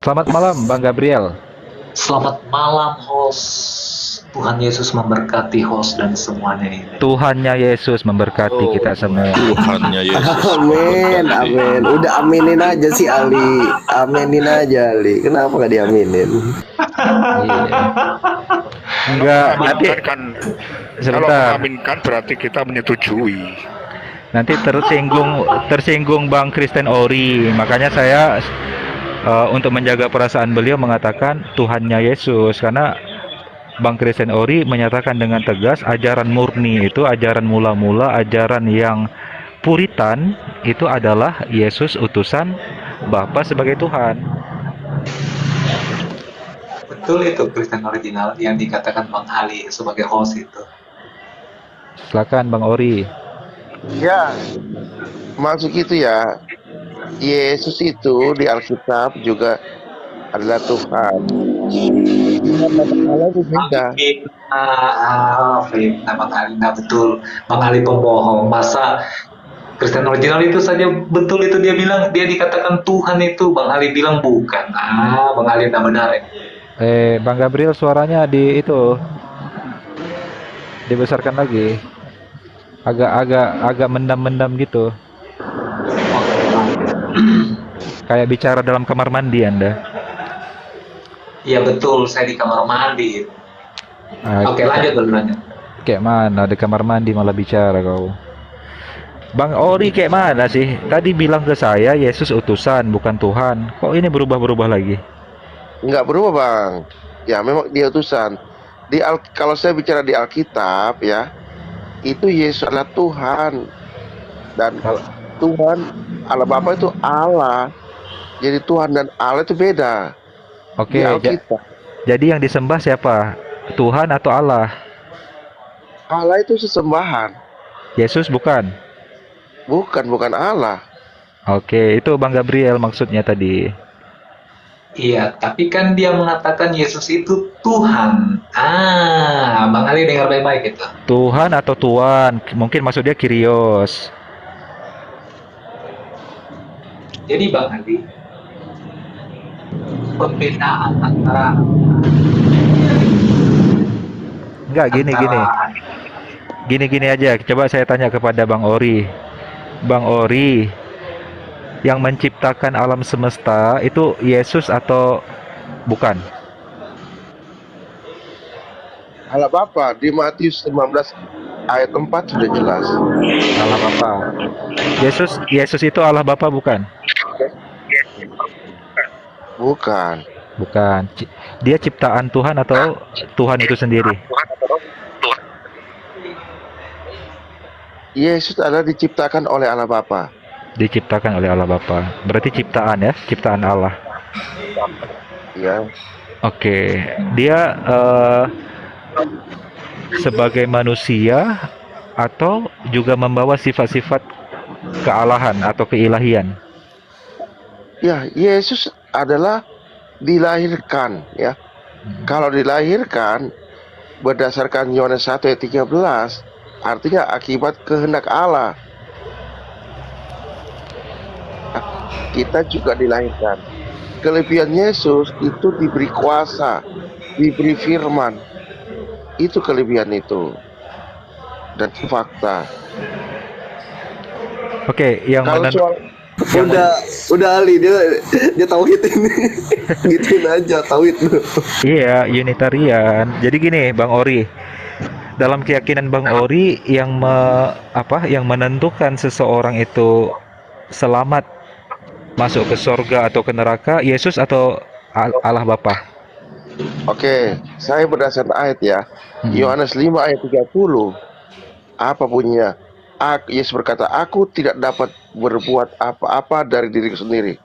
Selamat malam, Bang Gabriel. Selamat malam host. Tuhan Yesus memberkati host dan semuanya ini. Tuhannya Yesus memberkati Oh, kita semua. Tuhannya Yesus Amin, memberkati. amin. Udah aminin aja sih Ali. Aminin aja Ali. Kenapa nggak diaminin? Iya. Kalau Enggak, nanti mengaminkan kan, kalau sebentar. mengaminkan berarti kita menyetujui. Nanti tersinggung Bang Kristen Ori. Makanya saya untuk menjaga perasaan beliau mengatakan Tuhannya Yesus karena Bang Kristen Ori menyatakan dengan tegas ajaran murni itu ajaran mula-mula, ajaran yang puritan itu adalah Yesus utusan Bapa sebagai Tuhan. Betul itu Kristen original yang dikatakan Bang Ali sebagai host itu. Silakan Bang Ori. Ya, maksud itu ya, Yesus itu di Alkitab juga adalah Tuhan. Allah itu beda. Fitnah Bang Ali, nah betul. Bang Ali pembohong. Masa Kristen original itu saja betul itu dia bilang dia dikatakan Tuhan itu. Bang Ali bilang bukan. Bang Ali tidak benar ya. Bang Gabriel suaranya dibesarkan lagi. Agak mendam-mendam gitu. Kayak bicara dalam kamar mandi Anda. Iya betul, saya di kamar mandi. Oke, lanjut dulu lanjut. Kayak mana di kamar mandi malah bicara kau. Bang Ori kayak mana sih? Tadi bilang ke saya Yesus utusan bukan Tuhan. Kok ini berubah-berubah lagi? Enggak berubah, Bang. Ya, memang dia utusan. Kalau saya bicara di Alkitab ya, itu Yesus adalah Tuhan. Dan Tuhan Allah Bapa itu Allah. Jadi Tuhan dan Allah itu beda. Oke, Di Alkitab. jadi yang disembah siapa? Tuhan atau Allah? Allah itu sesembahan. Yesus bukan? Bukan Allah. Oke, itu Bang Gabriel maksudnya tadi. Iya, tapi kan dia mengatakan Yesus itu Tuhan. Bang Ali dengar baik-baik itu. Tuhan atau Tuan? Mungkin maksud dia Kyrios. Jadi Bang Ali, perbedaan antara Enggak, gini aja. Coba saya tanya kepada Bang Ori. Bang Ori, yang menciptakan alam semesta itu Yesus atau bukan? Allah Bapa di Matius 19 ayat 4 sudah jelas. Allah Bapa. Yesus itu Allah Bapa bukan? Bukan. Bukan. Dia ciptaan Tuhan atau Tuhan itu sendiri? Yesus adalah diciptakan oleh Allah Bapa. Diciptakan oleh Allah Bapa. Berarti ciptaan ya, ciptaan Allah. Ya. Oke. Dia sebagai manusia atau juga membawa sifat-sifat kealahan atau keilahian? Ya, Yesus adalah dilahirkan ya. Kalau dilahirkan berdasarkan Yohanes 1 ayat 13 artinya akibat kehendak Allah. Kita juga dilahirkan. Kelebihan Yesus itu diberi kuasa, diberi firman. Itu kelebihan itu. Dan itu fakta. Oke, yang Kalau soal Udah Ali dia tauhid ini. Gituin aja tauhid lu. iya, Unitarian. Jadi gini, Bang Ori. Dalam keyakinan Bang Ori yang yang menentukan seseorang itu selamat masuk ke surga atau ke neraka, Yesus atau Allah Bapa? Oke, saya berdasarkan ayat ya. Yohanes 5 ayat 30. Apa bunyinya? Yesus berkata, aku tidak dapat berbuat apa-apa dari diriku sendiri.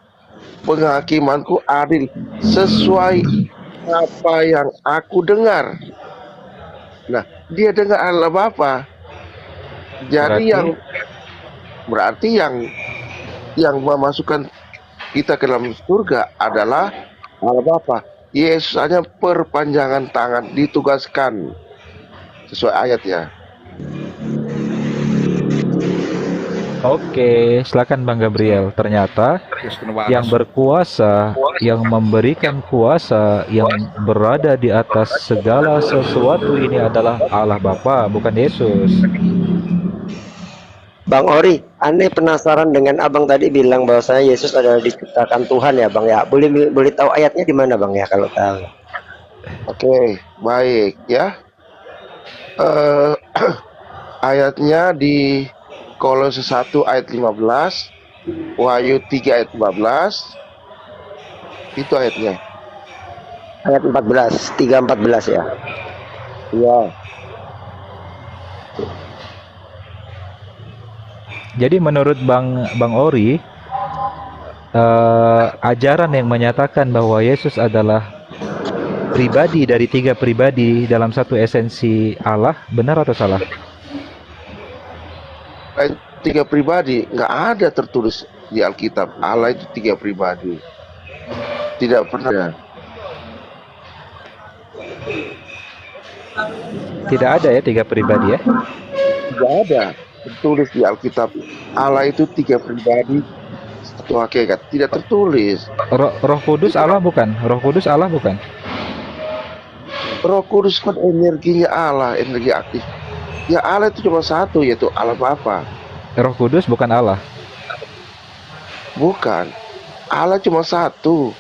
Penghakimanku adil sesuai apa yang aku dengar. Nah, dia dengar Allah Bapa. Jadi berarti yang memasukkan kita ke dalam surga adalah Allah Bapa. Yesus hanya perpanjangan tangan, ditugaskan sesuai ayat ya. Oke, silakan Bang Gabriel. Ternyata yang berkuasa, yang memberikan kuasa, yang berada di atas segala sesuatu ini adalah Allah Bapa, bukan Yesus. Bang Ori, aneh penasaran dengan abang tadi bilang bahwasanya Yesus adalah diciptakan Tuhan ya bang ya. Boleh tahu ayatnya di mana bang ya kalau tahu? Oke, baik ya. Eh, ayatnya di Kolose 1 ayat 15, Wahyu 3 ayat 15, itu ayatnya. Ayat 14, 3:14 ya. Ya, Jadi menurut Bang Ori, ajaran yang menyatakan bahwa Yesus adalah pribadi dari tiga pribadi dalam satu esensi Allah, benar atau salah? ayat 3 pribadi nggak ada tertulis di Alkitab. Allah itu 3 pribadi. Tidak pernah. Tidak ada ya tiga pribadi ya? Tidak ada tertulis di Alkitab. Allah itu 3 pribadi, satu hakikat. Tidak tertulis. Roh Kudus Allah bukan? Roh Kudus Allah bukan? Roh Kudus kan energinya Allah, energi aktif. Ya Allah itu cuma satu, yaitu Allah Bapa. Roh Kudus bukan Allah. Bukan. Allah cuma satu.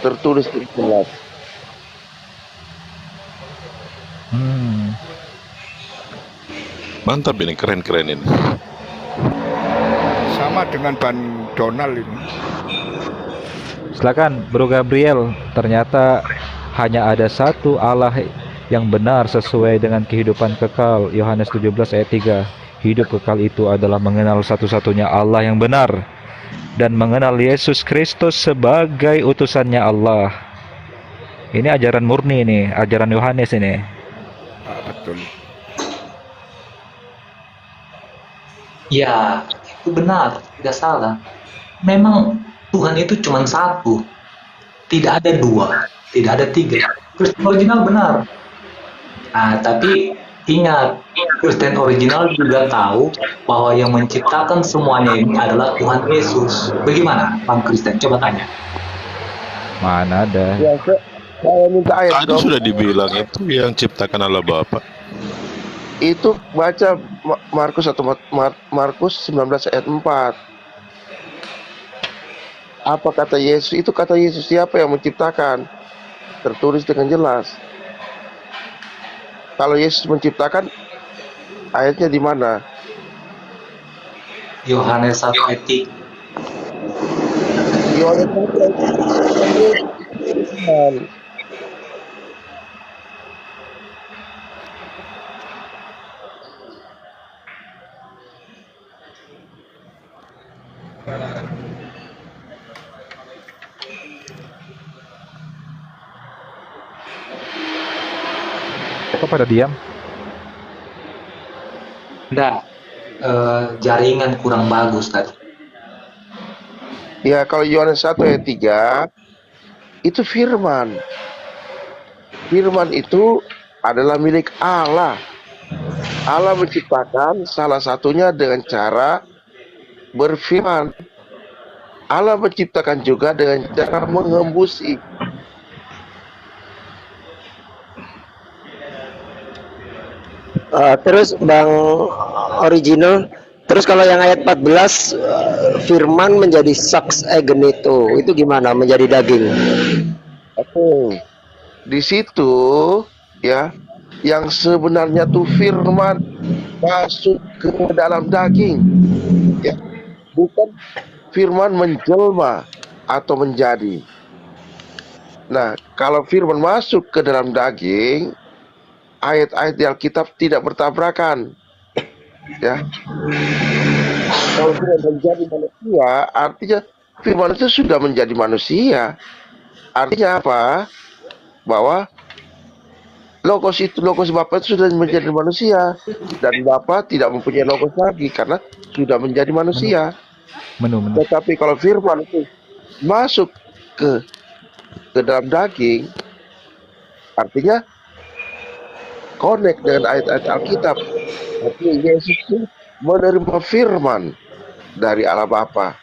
Tertulis di jelas. Hmm. Mantap ini, keren-keren ini. Sama dengan Ban Donald ini. Silakan Bro Gabriel. Ternyata hanya ada satu Allah yang benar sesuai dengan kehidupan kekal. Yohanes 17 ayat 3. Hidup kekal itu adalah mengenal satu-satunya Allah yang benar dan mengenal Yesus Kristus sebagai utusannya Allah. Ini ajaran murni ini, ajaran Yohanes ini. Betul. Ya, itu benar, tidak salah. Memang Tuhan itu cuma satu, tidak ada dua, tidak ada tiga. Kristen original benar. Nah, tapi ingat, Kristen original juga tahu bahwa yang menciptakan semuanya ini adalah Tuhan Yesus. Bagaimana, Bang Kristen? Coba tanya. Mana ada? Ya, saya minta ayat Tadi dong. sudah dibilang itu yang ciptakan Allah Bapa. Itu baca Markus atau Markus 19 ayat 4. Apa kata Yesus? Itu kata Yesus, siapa yang menciptakan? Tertulis dengan jelas. Kalau Yesus menciptakan, ayatnya di mana? Yohanes 1 ayat 3. Yohanes 1 ayat 3. Kok pada diam? Enggak, jaringan kurang bagus tadi. Ya, kalau Yohanes 1 ayat 3, itu firman. Firman itu adalah milik Allah. Allah menciptakan salah satunya dengan cara berfirman. Allah menciptakan juga dengan cara mengembusi. Terus Bang Original, terus kalau yang ayat 14 firman menjadi saks egen itu gimana menjadi daging? Oke. Di situ ya, yang sebenarnya tuh firman masuk ke dalam daging. Ya. Bukan firman menjelma atau menjadi. Nah, kalau firman masuk ke dalam daging, ayat-ayat di Alkitab tidak bertabrakan. Ya. Kalau firman menjadi manusia, artinya firman itu sudah menjadi manusia. Artinya apa? Bahwa logos Bapa itu sudah menjadi manusia, dan Bapa tidak mempunyai logos lagi karena sudah menjadi manusia. Menu. Tetapi kalau firman itu masuk ke dalam daging, artinya connect dengan ayat-ayat Alkitab. Artinya Yesus itu menerima firman dari Allah Bapa.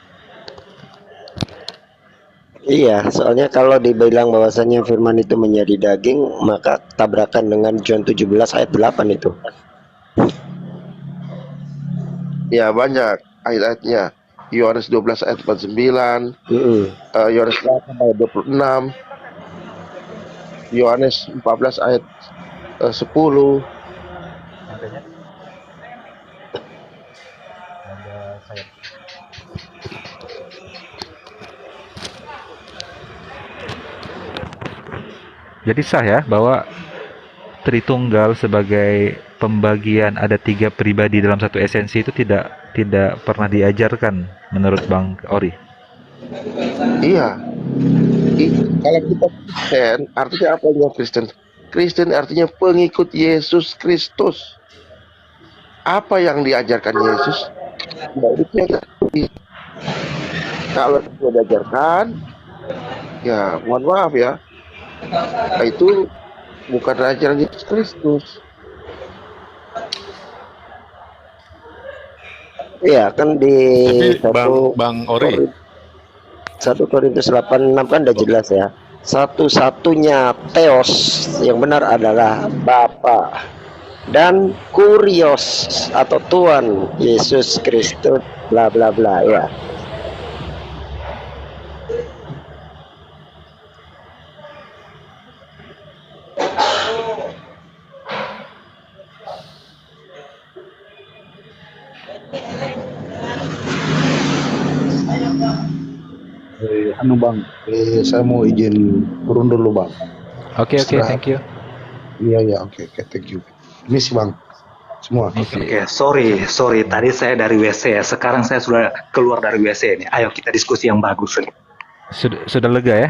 Iya, soalnya kalau dibilang bahwasannya firman itu menjadi daging, maka tabrakan dengan John 17 ayat 8 itu. Ya banyak ayat-ayatnya. Yohanes 12 ayat 49, Mm-mm. Yohanes 8 ayat 26, Yohanes 14 ayat 10. Jadi sah ya bahwa Tritunggal sebagai pembagian ada 3 pribadi dalam satu esensi itu tidak pernah diajarkan menurut Bang Ori. Iya. Kalau kita Kristen, artinya apa yang Kristen? Kristen artinya pengikut Yesus Kristus. Apa yang diajarkan Yesus? Ya, itu yang kita- kalau tidak diajarkan, ya mohon maaf ya, itu bukan ajaran Yesus Kristus. Iya, kan di Tapi Bang Ori, 1 Korintus 8:6 kan udah jelas ya. Satu-satunya Theos yang benar adalah Bapa dan Kurios atau Tuhan Yesus Kristus bla bla bla ya. Anu bang, saya mau izin turun dulu bang. Oke, Istirahat. thank you. Iya, oke, thank you. Misi bang, semua. Oke, sorry. Tadi saya dari WC ya. Sekarang saya sudah keluar dari WC ini. Ayo kita diskusi yang bagus. Sudah lega ya?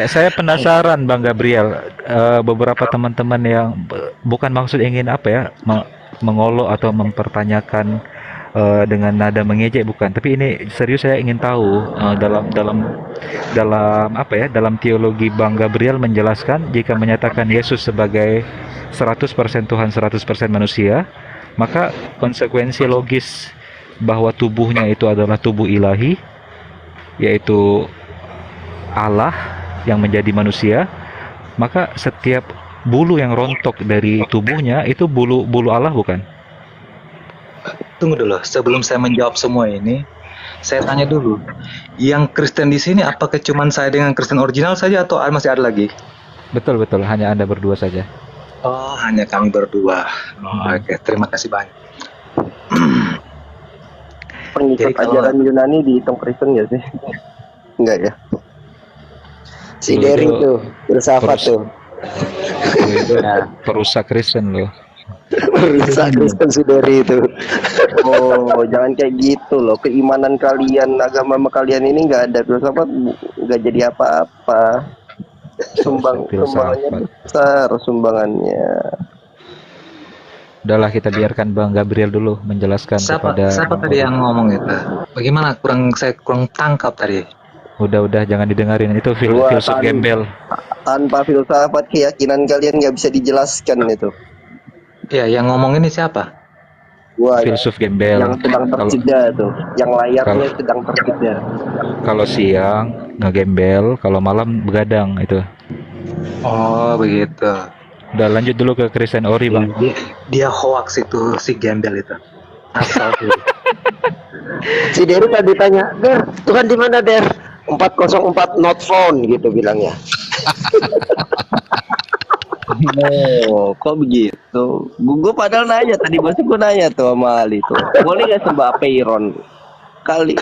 Saya penasaran Bang Gabriel, beberapa teman-teman yang bukan maksud ingin apa ya, mengolok atau mempertanyakan dengan nada mengejek, bukan, tapi ini serius saya ingin tahu, dalam apa ya, dalam teologi Bang Gabriel menjelaskan jika menyatakan Yesus sebagai 100% Tuhan 100% manusia, maka konsekuensi logis bahwa tubuhnya itu adalah tubuh ilahi, yaitu Allah yang menjadi manusia, maka setiap bulu yang rontok dari tubuhnya itu bulu Allah, bukan? Tunggu dulu, sebelum saya menjawab semua ini, saya tanya dulu. Yang Kristen di sini apakah cuma saya dengan Kristen original saja atau masih ada lagi? Betul, hanya Anda berdua saja. Oh, hanya kami berdua. Oh, oke, terima kasih banyak. Pengikut Jadi kalau- ajaran Yunani dihitung Kristen nggak sih? Enggak ya. Si Itu- Derry tuh, filsafat Terus- tuh. Itu perusak Kristen loh. Rusak Kristen si Derry itu. Oh, jangan kayak gitu loh. Keimanan kalian, agama kalian ini nggak ada filsafat, nggak jadi apa-apa. Sumbangannya besar, sumbangannya. Udahlah, kita biarkan Bang Gabriel dulu menjelaskan Siapa kepada Bang tadi Ori. yang ngomong itu? Bagaimana? Saya kurang tangkap tadi. Udah jangan didengarin, itu Gua filsuf tadi- gembel. Tanpa filsafat keyakinan kalian nggak bisa dijelaskan itu. Ya, yang ngomong ini siapa? Wah, Filsuf gembel. yang sedang Kalau terjeda tuh, yang layarnya Kalau- sedang terjeda. kalau siang ngegembel, kalau malam begadang itu. Oh, begitu. Udah, lanjut dulu ke Kristen Ori, Bang. Dia hoax itu, si gembel itu. Asal tuh. Si Derry tadi tanya, Der, Tuhan di mana Der? 404 not found gitu bilangnya. Oh, kok begitu? Gue padahal nanya tadi, masih gue nanya tuh sama Ali tuh. Boleh nggak sembah Peyron? Kali.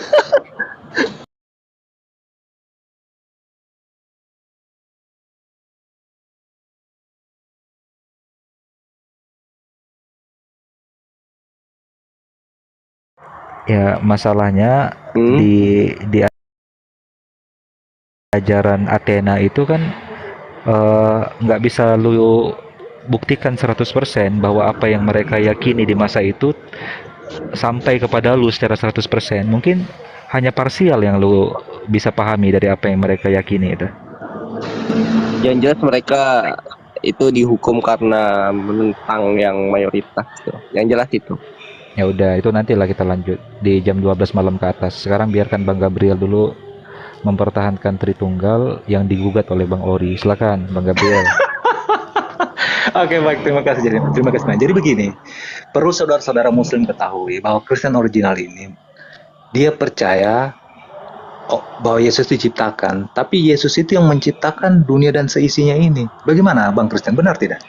Ya, masalahnya Hmm? di ajaran Athena itu kan nggak bisa lu buktikan 100% bahwa apa yang mereka yakini di masa itu sampai kepada lu secara 100%. Mungkin hanya parsial yang lu bisa pahami dari apa yang mereka yakini itu. Yang jelas mereka itu dihukum karena menentang yang mayoritas tuh. Yang jelas itu. Ya udah, itu nantilah kita lanjut di jam 12 malam ke atas. Sekarang biarkan Bang Gabriel dulu mempertahankan Tritunggal yang digugat oleh Bang Ori. Silakan Bang Gabriel. Oke, baik, terima kasih. Terima kasih. Nah, jadi begini, perlu saudara-saudara Muslim ketahui bahwa Kristen original ini dia percaya bahwa Yesus diciptakan, tapi Yesus itu yang menciptakan dunia dan seisinya ini. Bagaimana, Bang Kristen? Benar tidak?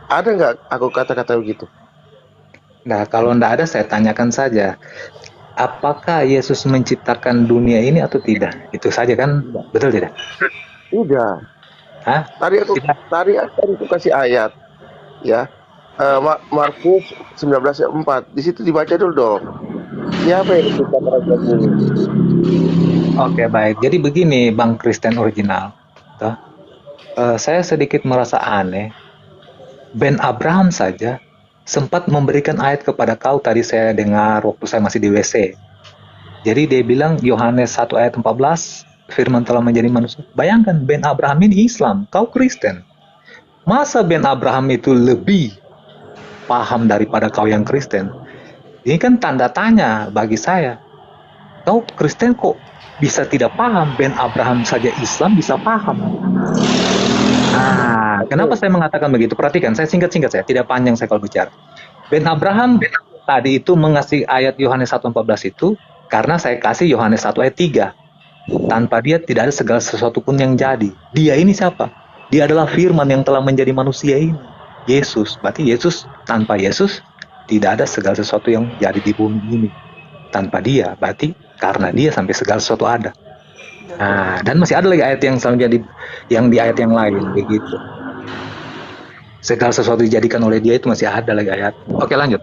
Ada nggak aku kata-kata begitu? Nah, kalau tidak ada, saya tanyakan saja. Apakah Yesus menciptakan dunia ini atau tidak? Itu saja kan, betul tidak? Tidak. Hah? Tadi aku kasih ayat, ya. Markus 19 ayat 4. Di situ dibaca dulu dong. Siapa yang diciptakan raja bumi? Oke, baik. Jadi begini, Bang Kristen original. Toh, saya sedikit merasa aneh. Ben Abraham saja sempat memberikan ayat kepada kau, tadi saya dengar waktu saya masih di WC. Jadi dia bilang Yohanes 1 ayat 14, firman telah menjadi manusia. Bayangkan, Ben Abraham ini Islam, kau Kristen. Masa Ben Abraham itu lebih paham daripada kau yang Kristen? Ini kan tanda tanya bagi saya. Kau Kristen kok bisa tidak paham? Ben Abraham saja Islam bisa paham. Nah, kenapa saya mengatakan begitu? Perhatikan, saya singkat-singkat, saya tidak panjang saya kalau bicara. Ben Abraham tadi itu mengasih ayat Yohanes 1:14 itu karena saya kasih Yohanes 1 ayat 3. Tanpa dia tidak ada segala sesuatu pun yang jadi. Dia ini siapa? Dia adalah firman yang telah menjadi manusia ini. Yesus. Berarti Yesus, tanpa Yesus tidak ada segala sesuatu yang jadi di bumi ini. Tanpa dia, berarti karena dia sampai segala sesuatu ada. Nah, dan masih ada lagi ayat yang selanjutnya yang di ayat yang lain begitu. Segala sesuatu dijadikan oleh dia itu masih ada lagi ayat. Oke, lanjut.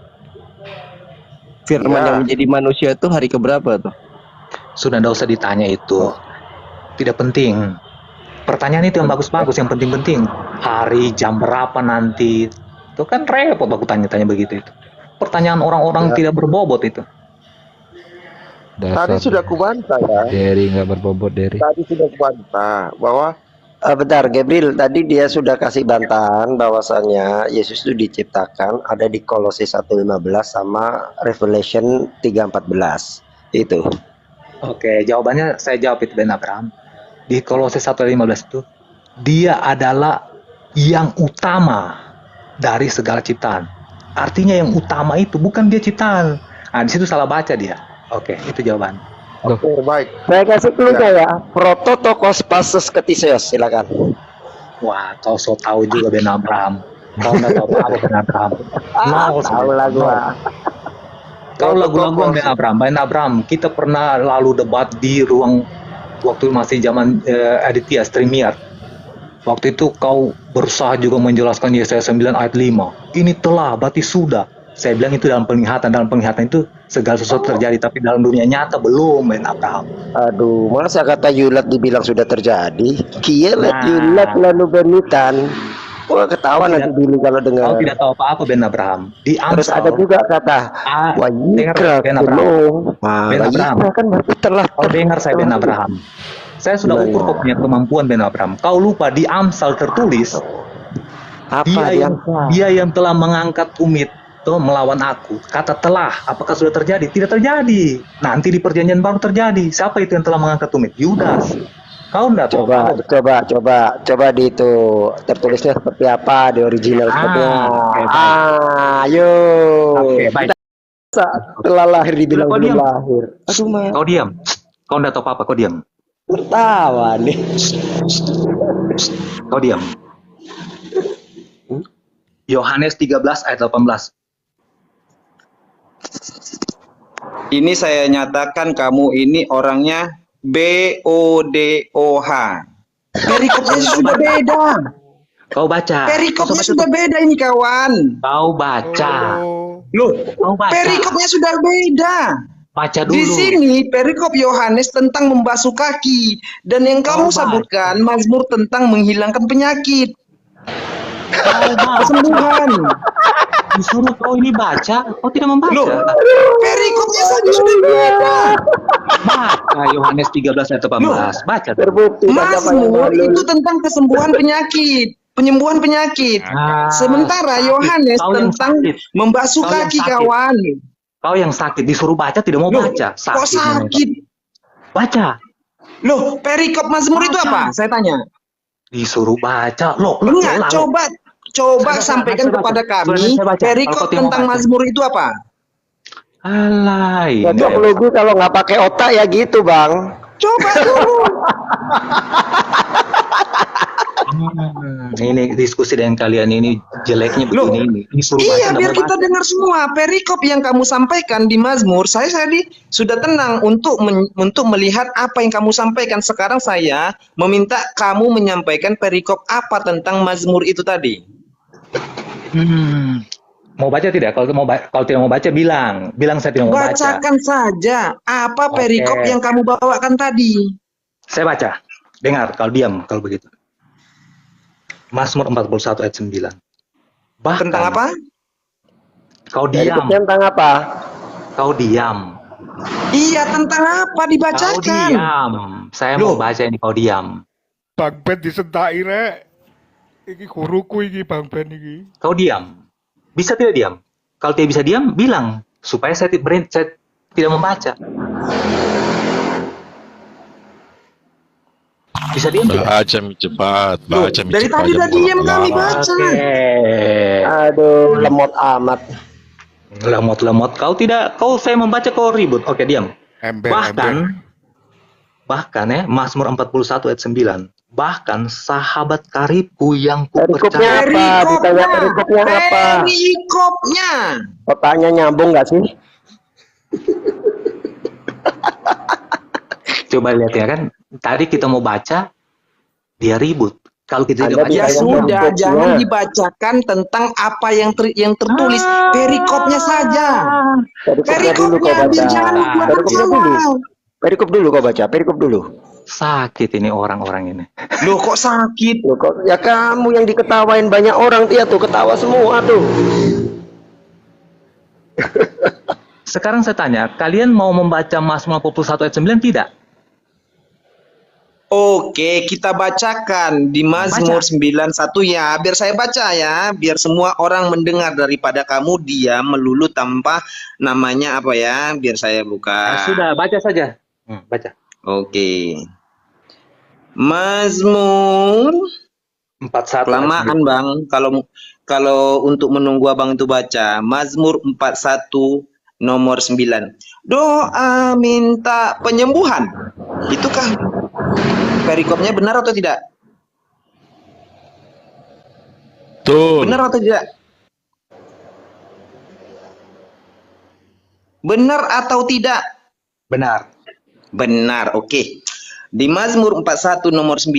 Firman yang menjadi manusia itu hari keberapa tuh? Sudah tidak usah ditanya itu. Tidak penting. Pertanyaan itu yang bagus-bagus, yang penting-penting. Hari, jam berapa nanti. Itu kan repot aku tanya-tanya begitu itu. Pertanyaan orang-orang tidak berbobot itu. Tadi sudah kubantah ya. Derry nggak berbobot, Derry. Tadi sudah kubantah bahwa Bentar, Gabriel, tadi dia sudah kasih bantahan bahwasannya Yesus itu diciptakan ada di Kolose 1:15 sama Revelation 3:14. Itu. Oke, jawabannya saya jawab itu Ben Abraham. Di Kolose 1:15 itu, dia adalah yang utama dari segala ciptaan. Artinya yang utama itu bukan dia ciptaan. Nah, di situ salah baca dia. Oke, itu jawaban. oke, baik. Saya kasih clue-nya ya. Prototokos pasus ketiseos, silakan. Wah, kau so tahu juga Ben Abraham. Kau nggak tahu apa Ben Abraham. Tahu lah gua. Kau lagu-lagu Ben Abraham. Ben Abraham, kita pernah lalu debat di ruang waktu masih zaman Aditya Streamier. Waktu itu kau berusaha juga menjelaskan Yesaya 9 ayat 5. Ini telah, berarti sudah. Saya bilang itu dalam penglihatan. Dalam penglihatan itu segala sesuatu terjadi, tapi dalam dunia nyata belum, Ben Abraham. Aduh, masa kata Yulat dibilang sudah terjadi? Kielet Yulat lalu benitan. Wah, ketawa nanti dulu kalau dengar. Kau tidak tahu apa-apa Ben Abraham. Di Terus Amsal. ada juga kata Wayikra Ben Abraham. Kulung. Ben Abraham. Wayikra kan berarti telah. Kau dengar saya Ben Abraham. Saya sudah ukur kau punya kemampuan Ben Abraham. Kau lupa di Amsal tertulis Apa dia yang telah mengangkat tumit melawan aku. Kata telah, apakah sudah terjadi? Tidak terjadi. Nanti di perjanjian baru terjadi. Siapa itu yang telah mengangkat tumit? Yudas. Kau enggak tahu apa? Coba di itu tertulisnya seperti apa di original sepertinya. Ayo. Oke, baik. Setelah lahir dibilang Kau belum diam. lahir. Aduh, mah. Kau diam. Kau enggak tahu apa-apa, kau diam. Tertawa nih. Kau diam. Yohanes 13 ayat 18. Ini saya nyatakan kamu ini orangnya BODOH. Perikopnya sudah beda. Kau baca. Perikopnya sudah beda ini kawan. Kau baca. Loh, kau baca. Perikopnya sudah beda. Baca dulu. Di sini perikop Yohanes tentang membasuh kaki dan yang kamu sebutkan Mazmur tentang menghilangkan penyakit. Kesembuhan. Disuruh kau ini baca, kau tidak membaca. Loh, perikopnya saja sudah beda. Baca Yohanes 13 ayat 18. Baca. Terbukti baca apa yang Mazmur lalu. itu tentang kesembuhan penyakit, penyembuhan penyakit. Sementara Yohanes Kau yang tentang sakit. membasuh Kau yang kaki sakit. kawan. Kau yang sakit disuruh baca tidak mau Loh, baca. kok sakit? Baca. Loh, perikop Mazmur itu apa? Saya tanya. Disuruh baca. Loh, Enggak, coba Saya sampaikan baca. kepada kami Saya baca. Kalau perikop kau tidak mau tentang baca. Mazmur itu apa? Alay. Cocok logi kalau nggak pakai otak ya gitu bang. Coba dulu. Ini diskusi dengan kalian ini jeleknya Loh, begini ini. Disuruh Iya, baca, biar nggak mau kita baca. dengar semua perikop yang kamu sampaikan di Mazmur. Saya sudah tenang untuk melihat apa yang kamu sampaikan. Sekarang saya meminta kamu menyampaikan perikop apa tentang Mazmur itu tadi. Mau baca tidak? Kalau tidak mau baca bilang saya tidak mau baca. Bacakan saja apa Oke. perikop yang kamu bawakan tadi. Saya baca. Dengar, kalau diam kalau begitu. Mazmur 41 ayat 9. Bahkan, Tentang apa? Kau diam. Perikopnya tentang apa? Kau diam. Iya, tentang apa Kau dibacakan? diam. Saya mau baca ini, kau diam. Bang Ben disentaki rek. Iki guruku iki Bang Ben iki. Kau diam. Bisa tidak diam? Kalau tidak bisa diam, bilang. Supaya saya tidak membaca. Bisa diam tidak? Baca mi cepat, baca mi Dari cepat. tadi udah jangan diam kami lama-lama. baca. Aduh, lemot amat. Lemot-lemot. Saya membaca kau ribut. Oke, diam. Ember. Bahkan ya, Mazmur 41 ayat 9. Bahkan sahabat karibku yang Perikopnya kupercaya. apa? Ditanya perikopnya apa? Perikopnya. Pertanya nyambung nggak sih? Coba lihat ya kan. Tadi kita mau baca, dia ribut. Kalau kita Anda tidak baca, Ya Ditanya sudah, perikopnya. jangan dibacakan tentang apa yang tertulis. Perikopnya saja. Perikopnya dulu kau Perikopnya, biar baca. jangan buat Perikopnya dulu. masalah. Perikop dulu kau baca. Perikop dulu. sakit ini orang-orang ini. Loh, kok sakit? Loh, kok ya kamu yang diketawain banyak orang, dia tuh ketawa semua tuh. Sekarang saya tanya, kalian mau membaca Mazmur 41 ayat 9 tidak? Oke, kita bacakan di Mazmur 91 ya. Biar saya baca ya, biar semua orang mendengar daripada kamu diam melulu tanpa namanya apa ya. Biar saya buka. Sudah, baca saja. Baca. Oke. Mazmur 41. kelamaan Bang. Kalau untuk menunggu Abang itu baca Mazmur 41 nomor 9. Doa minta penyembuhan. Itukah perikopnya benar atau tidak? Betul. Benar atau tidak? Benar atau tidak? Benar. Benar, oke. Di Mazmur 41 nomor 9,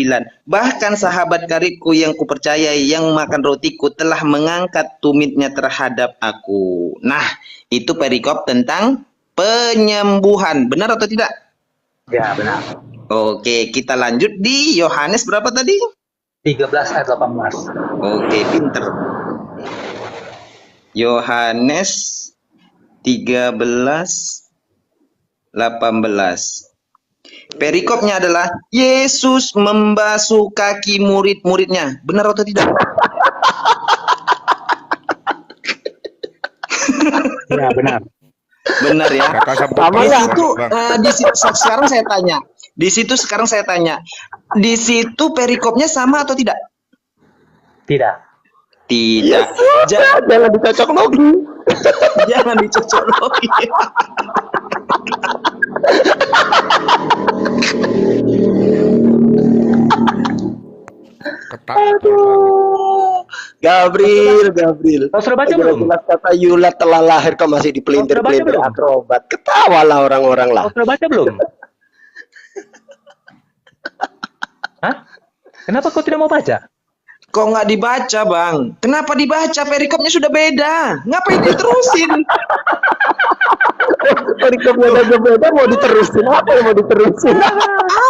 bahkan sahabat karibku yang kupercayai yang makan rotiku telah mengangkat tumitnya terhadap aku. Nah, itu perikop tentang penyembuhan. Benar atau tidak? Ya, benar. Oke, kita lanjut di Yohanes berapa tadi? 13 ayat 18. Oke, pinter. Yohanes 13 18. Perikopnya adalah Yesus membasuh kaki murid-muridnya. Benar atau tidak? Ya, benar. Benar ya. Kakak sampai Sama Di ya? situ, Bang. sekarang saya tanya. Sekarang saya tanya. Di situ perikopnya sama atau tidak? Tidak. Tidak. Jangan dicocok lagi. Jangan dicocok lagi. Ketak betul banget. Gabriel. Kau sudah baca belum? Jelas kata Yula telah lahir kau masih dipelintir-pelintir belum? akrobat. Ketawalah orang-orang lah. Kau sudah baca belum? Hah? Kenapa kau tidak mau baca? Kok nggak dibaca, Bang? Kenapa dibaca? Perikopnya sudah beda. Ngapain diterusin? Perikopnya udah beda mau diterusin. Apa yang mau diterusin?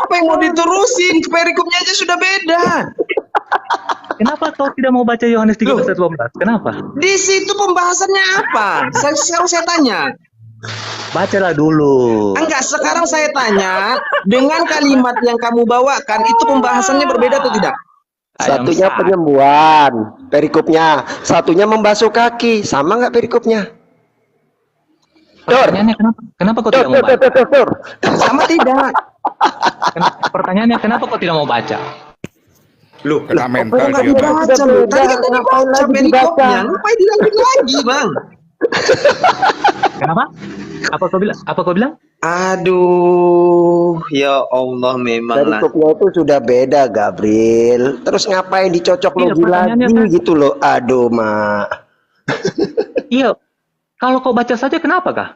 Apa yang mau diterusin? Perikopnya aja sudah beda. Kenapa kau tidak mau baca Yohanes 13 ayat 18? Kenapa? Di situ pembahasannya apa? Sekarang saya tanya. Bacalah dulu. Enggak, sekarang saya tanya, dengan kalimat yang kamu bawakan, itu pembahasannya berbeda atau tidak? Satunya penyembuhan, perikopnya. Satunya membasuh kaki, sama nggak perikopnya? Pertanyaannya kenapa kau tidak mau baca? Sama tidak? Pertanyaannya kenapa kau tidak mau baca? Loh, Kena mental kok nggak dia. Bang. dibaca loh? Tadi kan tadi baca perikopnya, ngapain dilanjut lagi, Bang? Kenapa? Apa kau bilang? Aduh, ya Allah memanglah. Perikopnya itu sudah beda, Gabriel. Terus ngapain dicocok Iya, lagi pertanyaannya kan- gitu loh? Aduh, Mak. Iya. Kalau kau baca saja kenapa kah?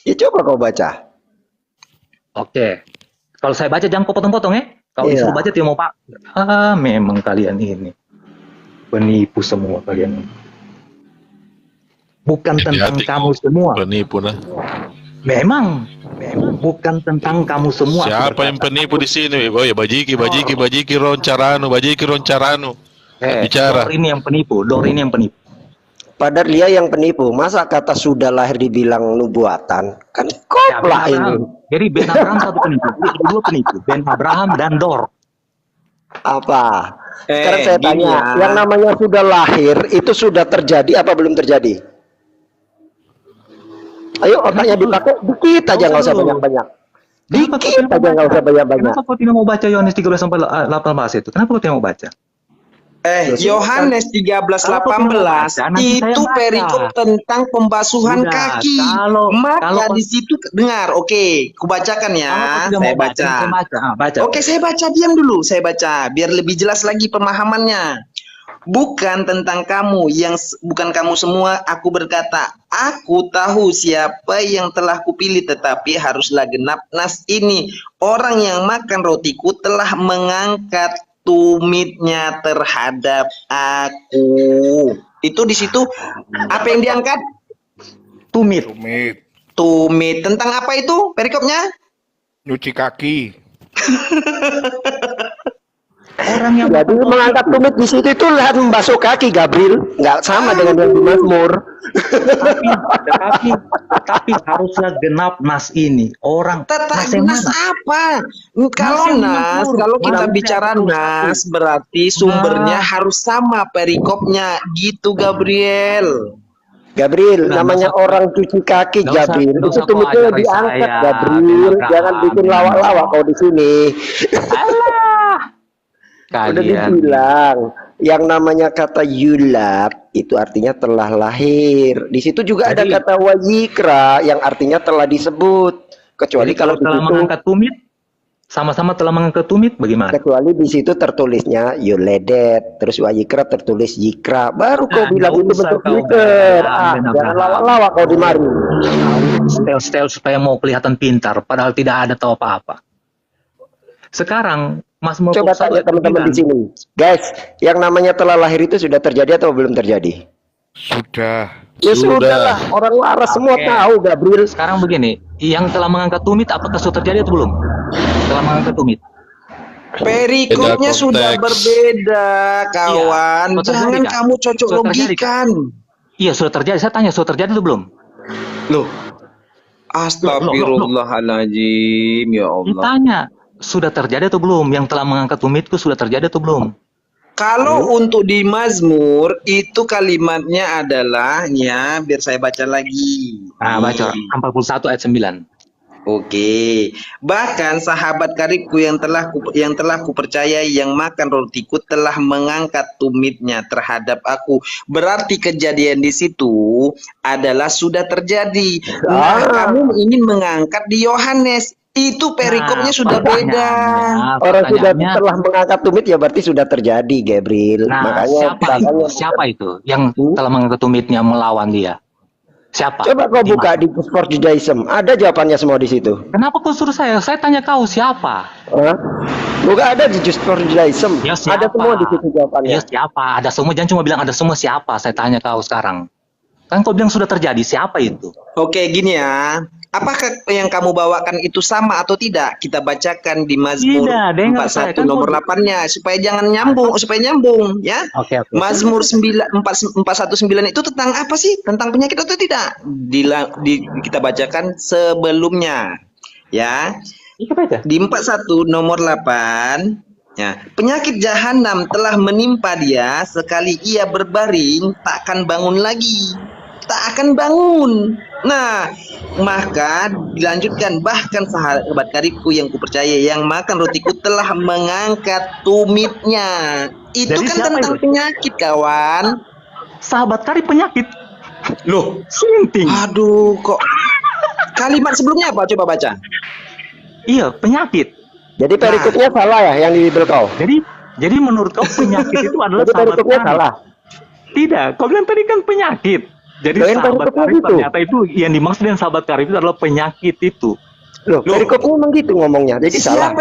Ya coba kau baca. Oke. Kalau saya baca jangan kau potong-potong ya. Kalau Iya. disuruh baca dia mau pak. Memang kalian ini penipu semua kalian. Bukan tentang Hati-hati kamu kau. semua. Penipu nah. Memang bukan tentang kamu semua. aku Siapa yang berkata. penipu di sini? Oh ya bajiki roncarano. Bicara. Dor ini yang penipu. Padahal dia yang penipu. Masa kata sudah lahir dibilang nubuatan? Kan Ya, koplah Ben ini. Abraham. Jadi Ben Abraham satu penipu. Jadi ada dua penipu. Ben Abraham dan Dor. Apa? Sekarang Eh, saya gini tanya, ya. yang namanya sudah lahir itu sudah terjadi apa belum terjadi? Ayo otaknya dipakai dikit aja, nggak usah banyak-banyak. Dikit aja, nggak usah banyak-banyak. Kenapa kau tidak mau baca Yohanes 13 sampai 18 itu? Kenapa kau tidak mau baca? Yohanes 13:18 nanti saya itu baca. perikop tentang pembasuhan Udah, kaki. kalau Maka di situ dengar, oke, kubacakan ya. Kalau kau tidak Saya mau baca. saya baca. Baca. Oke, saya baca, diam dulu. Saya baca biar lebih jelas lagi pemahamannya. Bukan tentang kamu bukan kamu semua aku berkata, aku tahu siapa yang telah kupilih, tetapi haruslah genap nas ini. Orang yang makan rotiku telah mengangkat tumitnya terhadap aku. Itu di situ apa yang diangkat? Tumit. Tumit. Tentang apa itu perikopnya? Nyuci kaki. Orang yang Jadi mengangkat tumit di situ itu lihat membasuh kaki, Gabriel. Nggak sama dengan yang di Mazmur. tapi haruslah genap nas ini. Orang Tata yang nas mana? apa? Kalau yang nas, Mazmur. kalau kita Nas bicara yang nas berarti sumbernya harus sama perikopnya gitu, Gabriel. Gabriel, Nggak namanya usah- orang cuci kaki, nggak usah- Gabriel. nggak Itu usah kau tumitnya ajari diangkat, saya, Gabriel. Ben Jangan Abraham, bikin Ben lawak-lawak kau di sini. Udah Kalian. dibilang, yang namanya kata yulad itu artinya telah lahir. Di situ juga ada Jadi- kata wajikra yang artinya telah disebut. Kecuali Jadi kalau kalau di telah situ, mengangkat tumit, sama-sama telah mengangkat tumit, bagaimana? kecuali di situ tertulisnya yuledet, terus wajikra tertulis yikra, baru kau Nah, bilang nggak itu usah bentuk kau zikir. bilang, Ben Jangan Abraham. lawak-lawak kau di mari. Stel supaya mau kelihatan pintar, padahal tidak ada tahu apa-apa. Sekarang Mazmur Coba tanya teman-teman di sini, guys, yang namanya telah lahir itu sudah terjadi atau belum terjadi? Sudah. Ya Sudah. sudah lah, orang waras semua Oke. tahu, Gabriel. Sekarang begini, yang telah mengangkat tumit apakah sudah terjadi atau belum? Telah mengangkat tumit. Perikopnya Beda sudah konteks. berbeda, kawan. Sudah terjadi, Jangan Kak. kamu cocok Sudah terjadi, logikan. Iya, sudah terjadi. Saya tanya, sudah terjadi atau belum? Loh. Astagfirullahaladzim, ya Allah. Tanya, sudah terjadi atau belum? Yang telah mengangkat tumitku sudah terjadi atau belum? Kalau untuk di Mazmur itu kalimatnya adalah ya, biar saya baca lagi. Nah, baca 41 ayat 9. Oke. Bahkan sahabat karibku yang telah kupercayai yang makan rotiku telah mengangkat tumitnya terhadap aku. Berarti kejadian di situ adalah sudah terjadi. Nah, kamu ingin mengangkat di Yohanes. Itu perikopnya sudah beda. Orang sudah telah mengangkat tumit ya berarti sudah terjadi, Gabriel. Nah, Makanya siapa itu yang telah mengangkat tumitnya melawan dia? Siapa? Coba kau buka di Sport Judaism, ada jawabannya semua di situ. Kenapa kau suruh saya? Saya tanya kau siapa? Hah? Buka ada di Sport Judaism. Ya, siapa? Ada semua di situ jawabannya. Ya siapa? Ada semua. Jangan cuma bilang ada semua siapa. Saya tanya kau sekarang. Kan kau bilang sudah terjadi. Siapa itu? Oke, gini ya. Apakah yang kamu bawakan itu sama atau tidak? Kita bacakan di Mazmur Tidak, dengar saya 41 kan nomor 8-nya supaya jangan nyambung, supaya nyambung ya. Oke. Mazmur 419 itu tentang apa sih? Tentang penyakit atau tidak? Kita bacakan sebelumnya ya. Di 41 nomor 8 ya, penyakit jahanam telah menimpa dia, sekali ia berbaring takkan bangun lagi. Tak akan bangun. Nah, maka dilanjutkan, bahkan sahabat karibku yang kupercaya yang makan rotiku telah mengangkat tumitnya. Itu Jadi kan siapa tentang itu? penyakit, kawan. Sahabat karib penyakit. Loh, Sinting. aduh kok kalimat sebelumnya apa? Coba baca. Iya, penyakit. Jadi perikopnya salah ya yang di Bible kau. Jadi menurut kau penyakit itu adalah Jadi sahabat perikopnya karib? salah. Tidak, kau bilang tadi kan penyakit. Jadi Doain sahabat perikopnya karib gitu. ternyata itu yang dimaksud dengan sahabat karib itu adalah penyakit itu. Loh, perikopnya memang gitu ngomongnya. Jadi salah.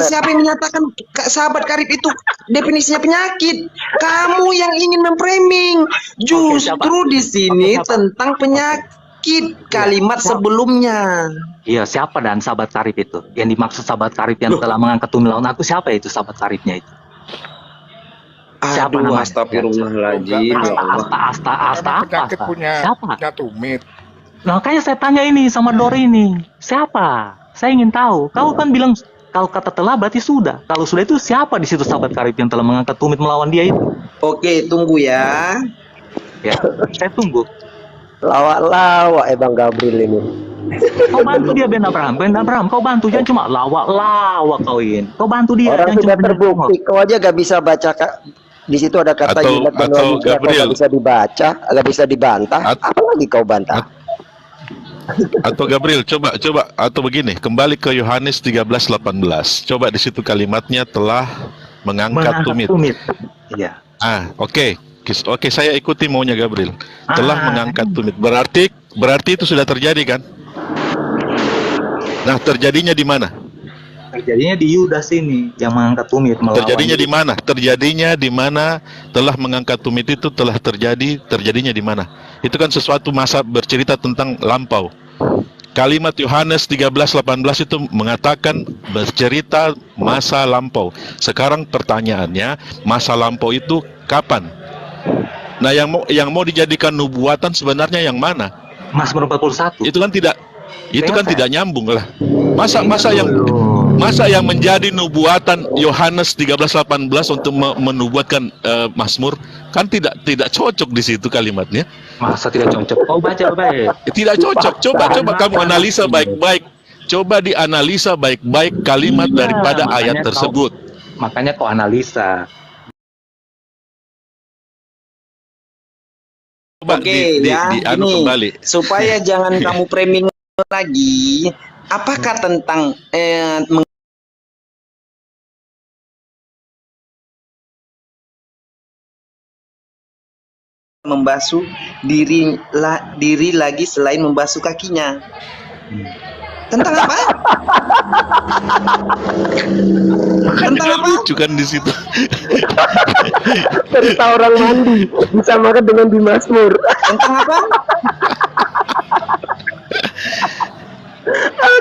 Siapa yang menyatakan sahabat karib itu definisinya penyakit? Kamu yang ingin memframing. Justru di sini tentang penyakit kalimat sebelumnya. Iya, siapa dan sahabat karib itu? Yang dimaksud sahabat karib yang telah mengangkat tumit lawan aku, siapa itu sahabat karibnya itu? Siapa Aduh, namanya? astagfirullahaladzim. Ya Allah. Asta Penyakit apa? punya Siapa? tumit. Nah, makanya saya tanya ini sama Dori ini. Siapa? Saya ingin tahu. Kau kan bilang kalau kata telah berarti sudah. Kalau sudah itu siapa di situ sahabat karib yang telah mengangkat tumit melawan dia itu? Oke, tunggu ya. Ya, saya tunggu. Lawak-lawak Bang Gabriel ini. Kau bantu dia Ben Abraham, kau bantu, jangan cuma lawak-lawak kauin. Kau bantu dia. Orang jangan sudah cuma terbukti, kau aja gak bisa baca di situ ada kata Atau- jimat dan atau manusia, kau Gabriel. gak bisa dibaca, gak bisa dibantah. Apalagi kau bantah? Atau Gabriel, coba atau begini, kembali ke Yohanes 13:18. Coba di situ kalimatnya telah mengangkat tumit. Iya. Oke. Oke, saya ikuti maunya Gabriel. Telah mengangkat tumit. Berarti itu sudah terjadi kan? Nah, terjadinya di mana? Terjadinya di Yudas ini yang mengangkat tumit melawan. Terjadinya di mana? Terjadinya di mana telah mengangkat tumit itu telah terjadinya di mana? Itu kan sesuatu masa bercerita tentang lampau. Kalimat Yohanes 13:18 itu mengatakan bercerita masa lampau. Sekarang pertanyaannya, masa lampau itu kapan? Nah, yang mau dijadikan nubuatan sebenarnya yang mana? Mazmur 41. Itu kan tidak nyambung lah. Masa yang menjadi nubuatan Yohanes 13:18 untuk menubuatkan Mazmur kan tidak cocok di situ kalimatnya. Masa tidak cocok? Kau baca baik. Tidak cocok. Coba kamu analisa baik-baik. Coba dianalisa baik-baik kalimat daripada ayat tersebut. Makanya kau analisa. Coba Oke, dianu ini kembali. supaya jangan kamu framing lagi. Apakah tentang membasuh diri lagi selain membasuh kakinya? Tentang apa? Tentang apa? Lucu kan di situ. Cerita orang mandi disamakan dengan di Mazmur. Tentang apa?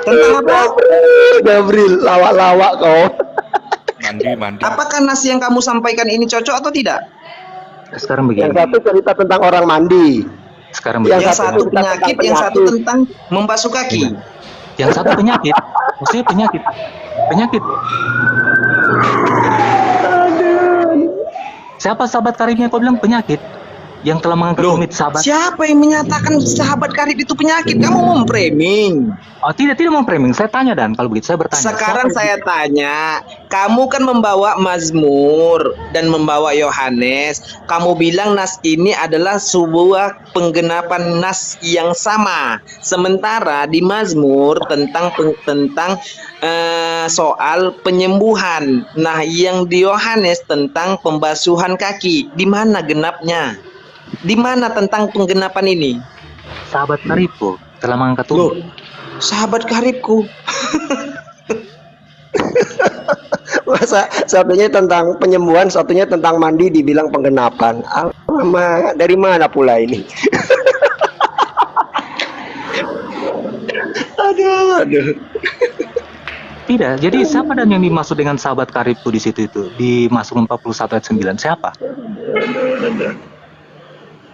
Tentang apa? Gabriel, lawak-lawak kau. Mandi. Apakah nasi yang kamu sampaikan ini cocok atau tidak? Sekarang begini. Yang satu cerita tentang orang mandi. Sekarang Yang begini. satu penyakit, yang satu tentang membasuh kaki. Yang satu penyakit. Maksudnya penyakit. Siapa sahabat karibnya kau bilang penyakit? Yang telah mengangkat tumit sahabat. Siapa yang menyatakan sahabat karib itu penyakit? Kamu memframing. Oh, tidak mau framing. Saya tanya dan kalau begitu saya bertanya. Sekarang saya tanya, kamu kan membawa Mazmur dan membawa Yohanes. Kamu bilang nas ini adalah sebuah penggenapan nas yang sama. Sementara di Mazmur tentang soal penyembuhan. Nah, yang di Yohanes tentang pembasuhan kaki. Di mana genapnya? Di mana tentang penggenapan ini? Sahabat karibku telah mengangkat tumit. Sahabat karibku. Masa satunya tentang penyembuhan, satunya tentang mandi dibilang penggenapan. Alamak, dari mana pula ini? Aduh. Tidak. Jadi siapa dan yang dimaksud dengan sahabat karibku di situ itu? Di Mazmur 41 ayat 9. Siapa?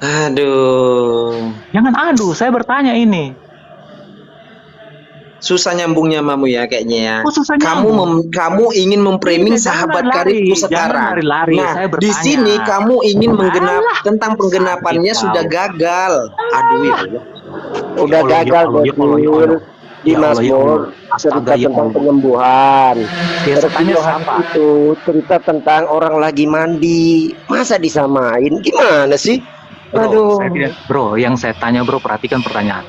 Aduh. Jangan aduh, saya bertanya ini. Susah nyambungnya mamu ya kayaknya ya. Oh, susah Kamu nyambung. kamu ingin memframing Tidak, jangan sahabat lari. karibku Jangan sekarang. lari-lari, Nah, saya di bertanya. sini kamu ingin menggenap Alah, tentang penggenapannya sakit sudah kau. gagal. Aduh ya Allah. Udah Allah, ya gagal Allah, ya Allah, ya Bocil. Allah. Di Ya Allah, ya Mazmur Allah. cerita Astaga, ya tentang Allah. penyembuhan. Ya, Terus tanya Yohanes siapa? itu cerita tentang orang lagi mandi. Masa disamain? Gimana sih? Aduh. Bro, yang saya tanya bro, perhatikan pertanyaan.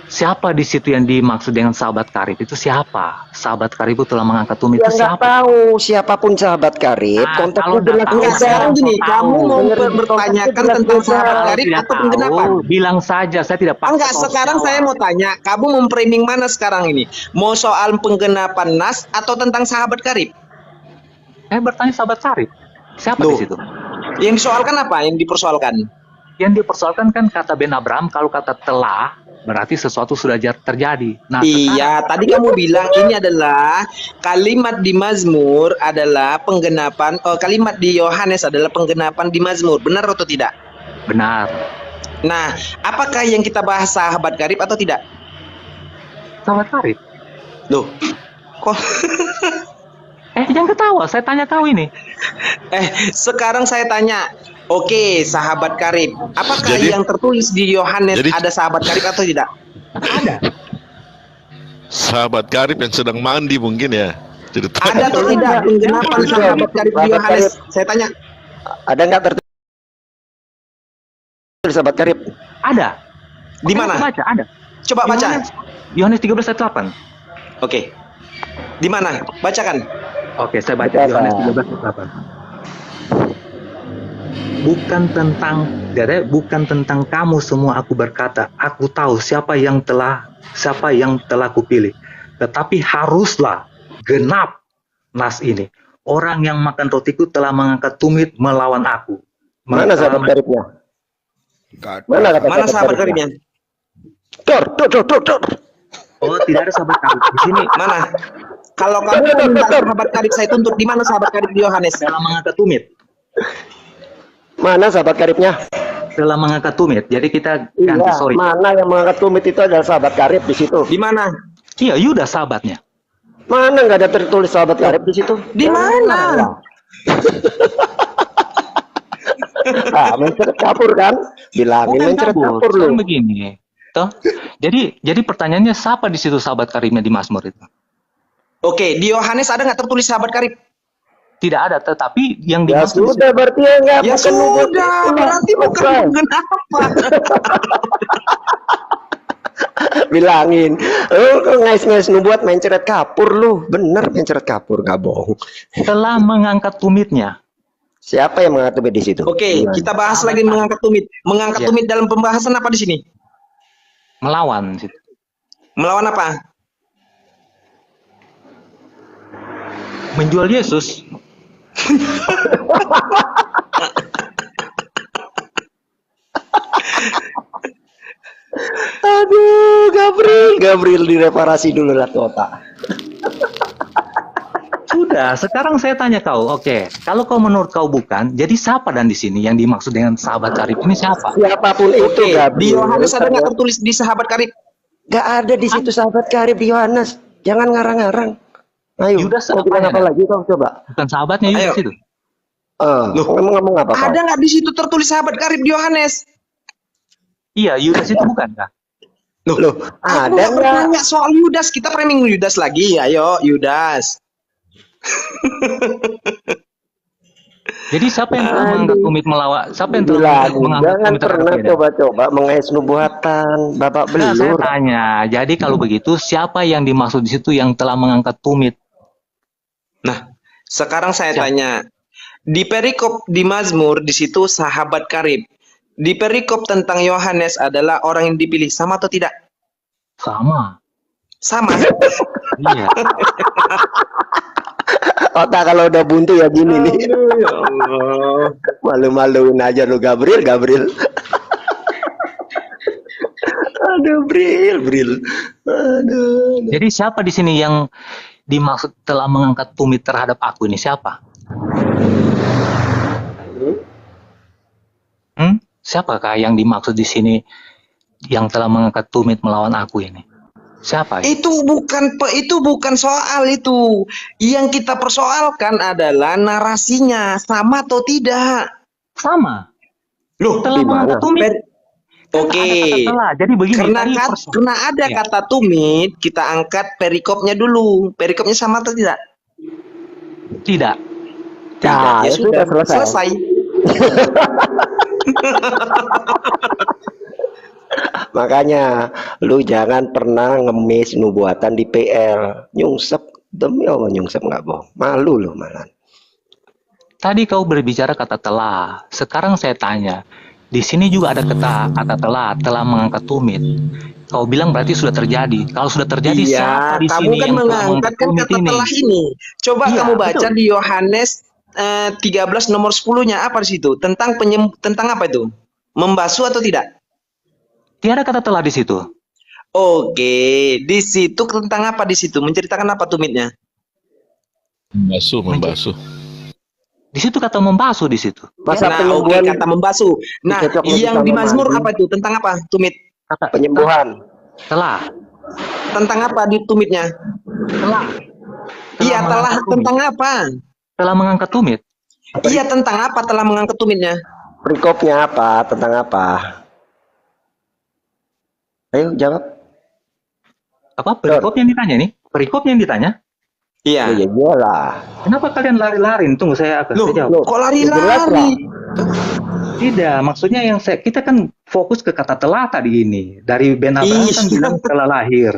Siapa di situ yang dimaksud dengan sahabat karib itu siapa? Sahabat karib itu telah mengangkat tumit Ya itu nggak siapa? tahu siapapun sahabat karib. Nah, Konteksnya kalau nggak jelas tahu, Enggak, beda. sekarang gini, Tahu. kamu mau Dengerin bertanyakan konteksnya tentang jelas sahabat beda. karib Tidak atau tahu, penggenapan? bilang saja, saya tidak paksa. Enggak, kau sekarang jawab. saya mau tanya, kamu memframing mana sekarang ini? Mau soal penggenapan nas atau tentang sahabat karib? Saya bertanya sahabat karib. Siapa Loh. di situ? Yang disoalkan apa? Yang dipersoalkan? Yang dipersoalkan kan kata Ben Abraham, kalau kata telah berarti sesuatu sudah terjadi. Nah, Iya, tadi kamu bilang ini adalah kalimat di Mazmur adalah penggenapan, kalimat di Yohanes adalah penggenapan di Mazmur. Benar atau tidak? benar. Nah, apakah yang kita bahas sahabat karib atau tidak? Sahabat karib. Loh, kok? Jangan ketawa, saya tanya kau ini. Sekarang saya tanya, oke, sahabat karib, apakah Jadi- yang tertulis di Yohanes Jadi- ada sahabat karib atau tidak? Ada. Sahabat karib yang sedang mandi mungkin ya. Cerita. Ada atau tidak penggenapan sahabat karib di Yohanes? Saya tanya. Ada nggak tertulis sahabat karib? Ada. Di mana? Coba baca, ada. Coba baca. Yohanes 13 ayat 8. Oke. Di mana? Bacakan. Oke, saya baca Baca. Yohanes 13 ayat 8. Bukan tentang kamu semua aku berkata, aku tahu siapa yang telah kupilih. Tetapi haruslah genap nas ini. Orang yang makan rotiku telah mengangkat tumit melawan aku. Mana sahabat karibnya? Nggak ada. Mana kata Mana sahabat karibnya? Dor. Oh, tidak ada sahabat karib di sini. Mana? Kalau kamu minta sahabat karib saya tuntut, di mana sahabat karib di Yohanes? Dalam mengangkat tumit. Mana sahabat karibnya? Telah mengangkat tumit. Jadi kita ganti, Iya, sorry. mana yang mengangkat tumit itu adalah sahabat karib di situ. Di mana? Iya, Yudas sahabatnya. Mana nggak ada tertulis sahabat karib di situ? Di mana? Menceret kapur kan? Bilangin Bukan menceret kabur. kapur lu. Sekarang begini. Toh? Jadi pertanyaannya siapa di situ sahabat karibnya di Mazmur itu? Oke, di Yohanes ada nggak tertulis sahabat karib? Tidak ada, tetapi yang Ya dimaksud di situ- sudah berarti ya nggak Ya bukan nubuat sudah, itu. berarti bukan penggenapan. Bilangin, lu ngais-ngais nubuat menceret kapur lu. Bener menceret kapur, nggak bohong. telah mengangkat tumitnya. Siapa yang mengangkat tumit di situ? Oke, kita bahas lagi mengangkat tumit. Mengangkat Ya. tumit dalam pembahasan apa di sini? Melawan situ. Melawan apa? Menjual Yesus. Aduh, Gabriel direparasi dulu lah tuh otak. Sudah, sekarang saya tanya kau. Oke, kalau kau menurut kau bukan, jadi siapa dan di sini yang dimaksud dengan sahabat karib ini siapa? Siapapun itu, Oke, Gabriel. di Yohanes ada nggak tertulis di sahabat karib? Gak ada di situ sahabat karib di Yohanes. Jangan ngarang-ngarang. Ayo, Yudas mau bilang apanya, apa Nak? lagi kau coba? Bukan sahabatnya Yudas Ayo. itu. Ngomong apa kau? Ada nggak di situ tertulis sahabat karib di Yohanes? Iya, Yudas itu bukan kah? Loh, Aku ada nggak nggak? bertanya soal Yudas. Kita framing Yudas lagi. Ayo, Yudas. Jadi siapa yang telah mengangkat tumit melawan? Siapa yang telah Bilangin, mengangkat jangan tumit terhadap pernah dia? coba-coba mengais nubuatan, Bapak Nah, saya belur. tanya. Jadi kalau begitu, siapa yang dimaksud di situ yang telah mengangkat tumit? Nah, sekarang saya Siapa? tanya. Di perikop di Mazmur di situ sahabat karib. Di perikop tentang Yohanes adalah orang yang dipilih, sama atau tidak? Sama. Sama. Iya. Otak kalau udah buntu ya gini nih. Ya Allah. Malu-maluin aja lu Gabriel. Aduh, Bril. Aduh. Jadi siapa di sini yang dimaksud telah mengangkat tumit terhadap aku ini? Siapa? Siapakah yang dimaksud di sini yang telah mengangkat tumit melawan aku ini? Siapa? Itu bukan soal itu. Yang kita persoalkan adalah narasinya sama atau tidak. Sama. Loh, Telah mengangkat tumit. Oke. Ada kata telah. Jadi begini. Karena ada kata tumit, kita angkat perikopnya dulu. Perikopnya sama atau tidak? Tidak. Nah, Ya sudah, selesai. selesai. Makanya lu jangan pernah ngemis nubuatan di PL. Nyungsep, demi Allah nyungsep nggak bohong. Malu lu malah. Tadi kau berbicara kata telah. Sekarang saya tanya. Di sini juga ada kata telah mengangkat tumit. Kau bilang berarti sudah terjadi. Kalau sudah terjadi, siapa di kamu sini kan yang telah mengangkat mengangkat kan tumit kata ini? telah ini. Coba Iya, kamu baca betul. di Yohanes 13 nomor 10-nya apa di situ? Tentang apa itu? Membasuh atau tidak? Tiada kata telah di situ. Oke, di situ tentang apa di situ? Menceritakan apa tumitnya? Membasuh. Di situ kata membasuh di situ. Masa Nah, oke, penyembuhan kata membasuh. Nah, dicocok lagi yang sama di Mazmur mandi. apa itu? Tentang apa tumit? Kata penyembuhan. telah. Tentang apa di tumitnya? Telah. Iya, telah mengangkat tumit. tentang apa? Telah mengangkat tumit. Iya, tentang apa telah mengangkat tumitnya? Perikopnya apa? Tentang apa? Ayo jawab. Apa perikop yang ditanya nih? Perikop yang ditanya? Iya. Oh, ya iyalah. Kenapa kalian lari-lari? Tunggu saya akan Loh, jawab. kok Jelas lah. lari-lari? Tidak, maksudnya yang kita kan fokus ke kata telah tadi ini. Dari Ben Abraham kan Iya. bilang telah lahir.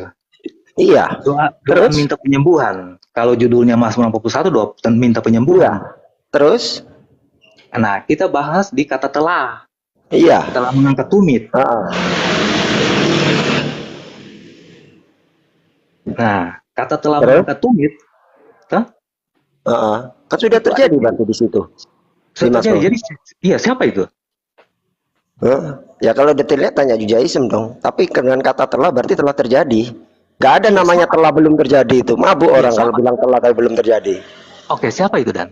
Iya. Doa Terus? minta penyembuhan. Kalau judulnya Mazmur 61 doa minta penyembuhan. Terus? Nah, kita bahas di kata telah. Iya. Telah mengangkat tumit. Nah, kata telah Terus? mengangkat tumit. Kan sudah terjadi berarti di situ. Sudah terjadi. Jadi, iya, siapa itu? Ya kalau detailnya tanya Judaism dong. Tapi dengan kata telah berarti telah terjadi. Gak ada namanya telah belum terjadi itu. Mabuk orang kalau bilang telah tapi belum terjadi. Oke, siapa itu Dan?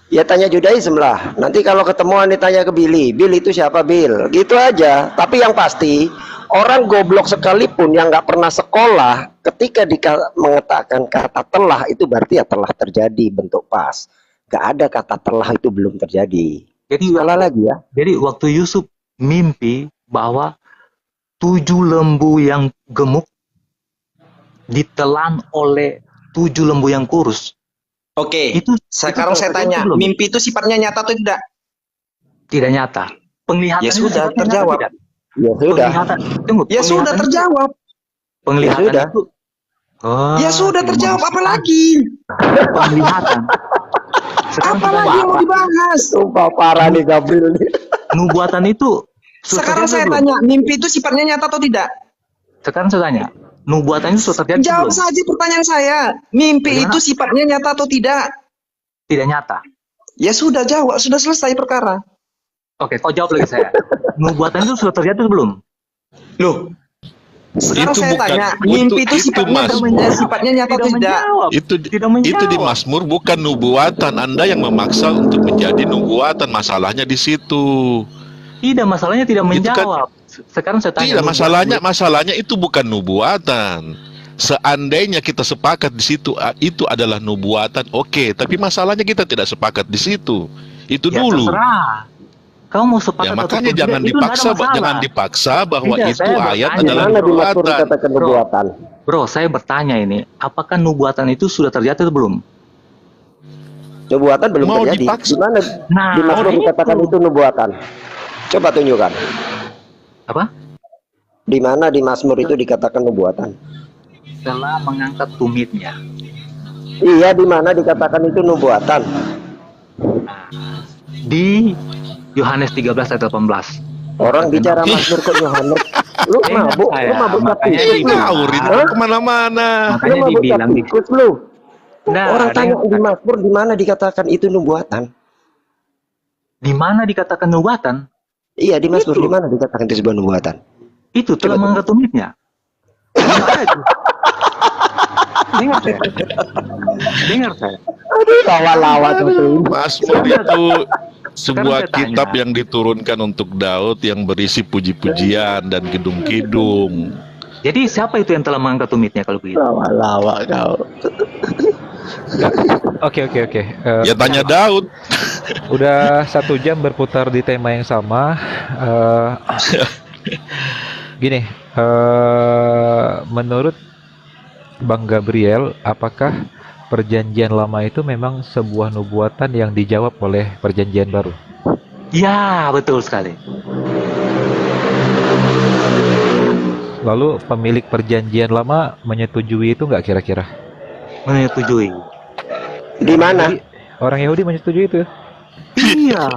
Ya tanya Judaism lah. Nanti kalau ketemuan ditanya ke Billy. Bill itu siapa Bill? Gitu aja. Tapi yang pasti orang goblok sekalipun yang nggak pernah sekolah ketika mengatakan kata telah itu berarti ya telah terjadi bentuk pas. Gak ada kata telah itu belum terjadi. Jadi Salah lagi ya. Jadi waktu Yusuf mimpi bahwa 7 lembu yang gemuk ditelan oleh 7 lembu yang kurus. Oke, Itu sekarang saya tanya, belum? mimpi itu sifatnya nyata atau tidak? Tidak nyata. Penglihatan Ya itu sudah, sifatnya terjawab. nyata tidak? Ya sudah. Penglihatan, tunggu. Ya sudah penglihatan terjawab. Penglihatan Ya sudah. itu. Oh, Ya sudah terjawab, apa lagi? Penglihatan. Sekarang Apa kita lagi yang mau dibahas? Sumpah parah nih Gabriel nih. nubuatan itu. sudah Sekarang terjadi saya belum? tanya, mimpi itu sifatnya nyata atau tidak? Sekarang saya tanya, nubuatan itu sudah terjadi Jawab belum? saja pertanyaan saya. Mimpi Bagaimana? itu sifatnya nyata atau tidak? Tidak nyata. Ya sudah jawab, sudah selesai perkara. Oke, kau jawab lagi saya. Nubuatan itu sudah terjadi atau belum? Loh, sekarang Itu saya bukan- tanya, itu- mimpi itu itu sifatnya nyata atau tidak? menjawab. Itu Tidak menjawab. itu di Mazmur bukan nubuatan. Anda yang memaksa untuk menjadi nubuatan. Masalahnya di situ. Tidak, masalahnya tidak Itu kan- menjawab. Sekarang saya tanya. Tidak, masalahnya itu bukan nubuatan. Seandainya kita sepakat di situ itu adalah nubuatan, oke. Tapi masalahnya kita tidak sepakat di situ. Itu Ya, dulu. terserah. Kau mau sepakat Ya ataupun makanya tidak, jangan itu nggak ada dipaksa, masalah. jangan dipaksa bahwa Tidak, itu saya ayat bertanya. adalah Gimana di Mazmur nubuatan. dikatakan nubuatan? Bro, saya bertanya ini, apakah nubuatan itu sudah terjadi atau belum? Nubuatan belum Mau terjadi. dipaksa. Gimana Nah, di Mazmur itu. dikatakan itu nubuatan? Coba tunjukkan. Apa? Di mana di Mazmur itu dikatakan nubuatan? Telah mengangkat tumitnya. Iya, di mana dikatakan itu nubuatan? Di Yohanes 13 ayat 18. Orang bicara Mazmur kok Yohanes. Lu mabuk, saya, lu mabuk makanya tikus lu. Ngawur itu Hah? kemana-mana. Lu Makanya mabuk dibilang di tikus lu. Nah, Orang ada tanya yang- di Mazmur di mana dikatakan itu nubuatan? di mana dikatakan nubuatan? Iya, di Mazmur Itu. di mana dikatakan itu sebuah nubuatan? Itu telah mengangkat tumitnya. Dengar saya itu. Dengar saya. Dengar saya. Aduh, lawa-lawa tuh. Mazmur itu sebuah saya tanya. kitab yang diturunkan untuk Daud yang berisi puji-pujian dan kidung-kidung. Jadi siapa itu yang telah mengangkat tumitnya kalau begitu? Lawa-lawa kau. Oke. Ya tanya Daud. Udah 1 jam berputar di tema yang sama. Gini, menurut Bang Gabriel, apakah perjanjian lama itu memang sebuah nubuatan yang dijawab oleh perjanjian baru? Ya, betul sekali. Lalu pemilik perjanjian lama menyetujui itu nggak kira-kira? Menyetujui. Di mana? Orang Yahudi menyetujui itu. Iya.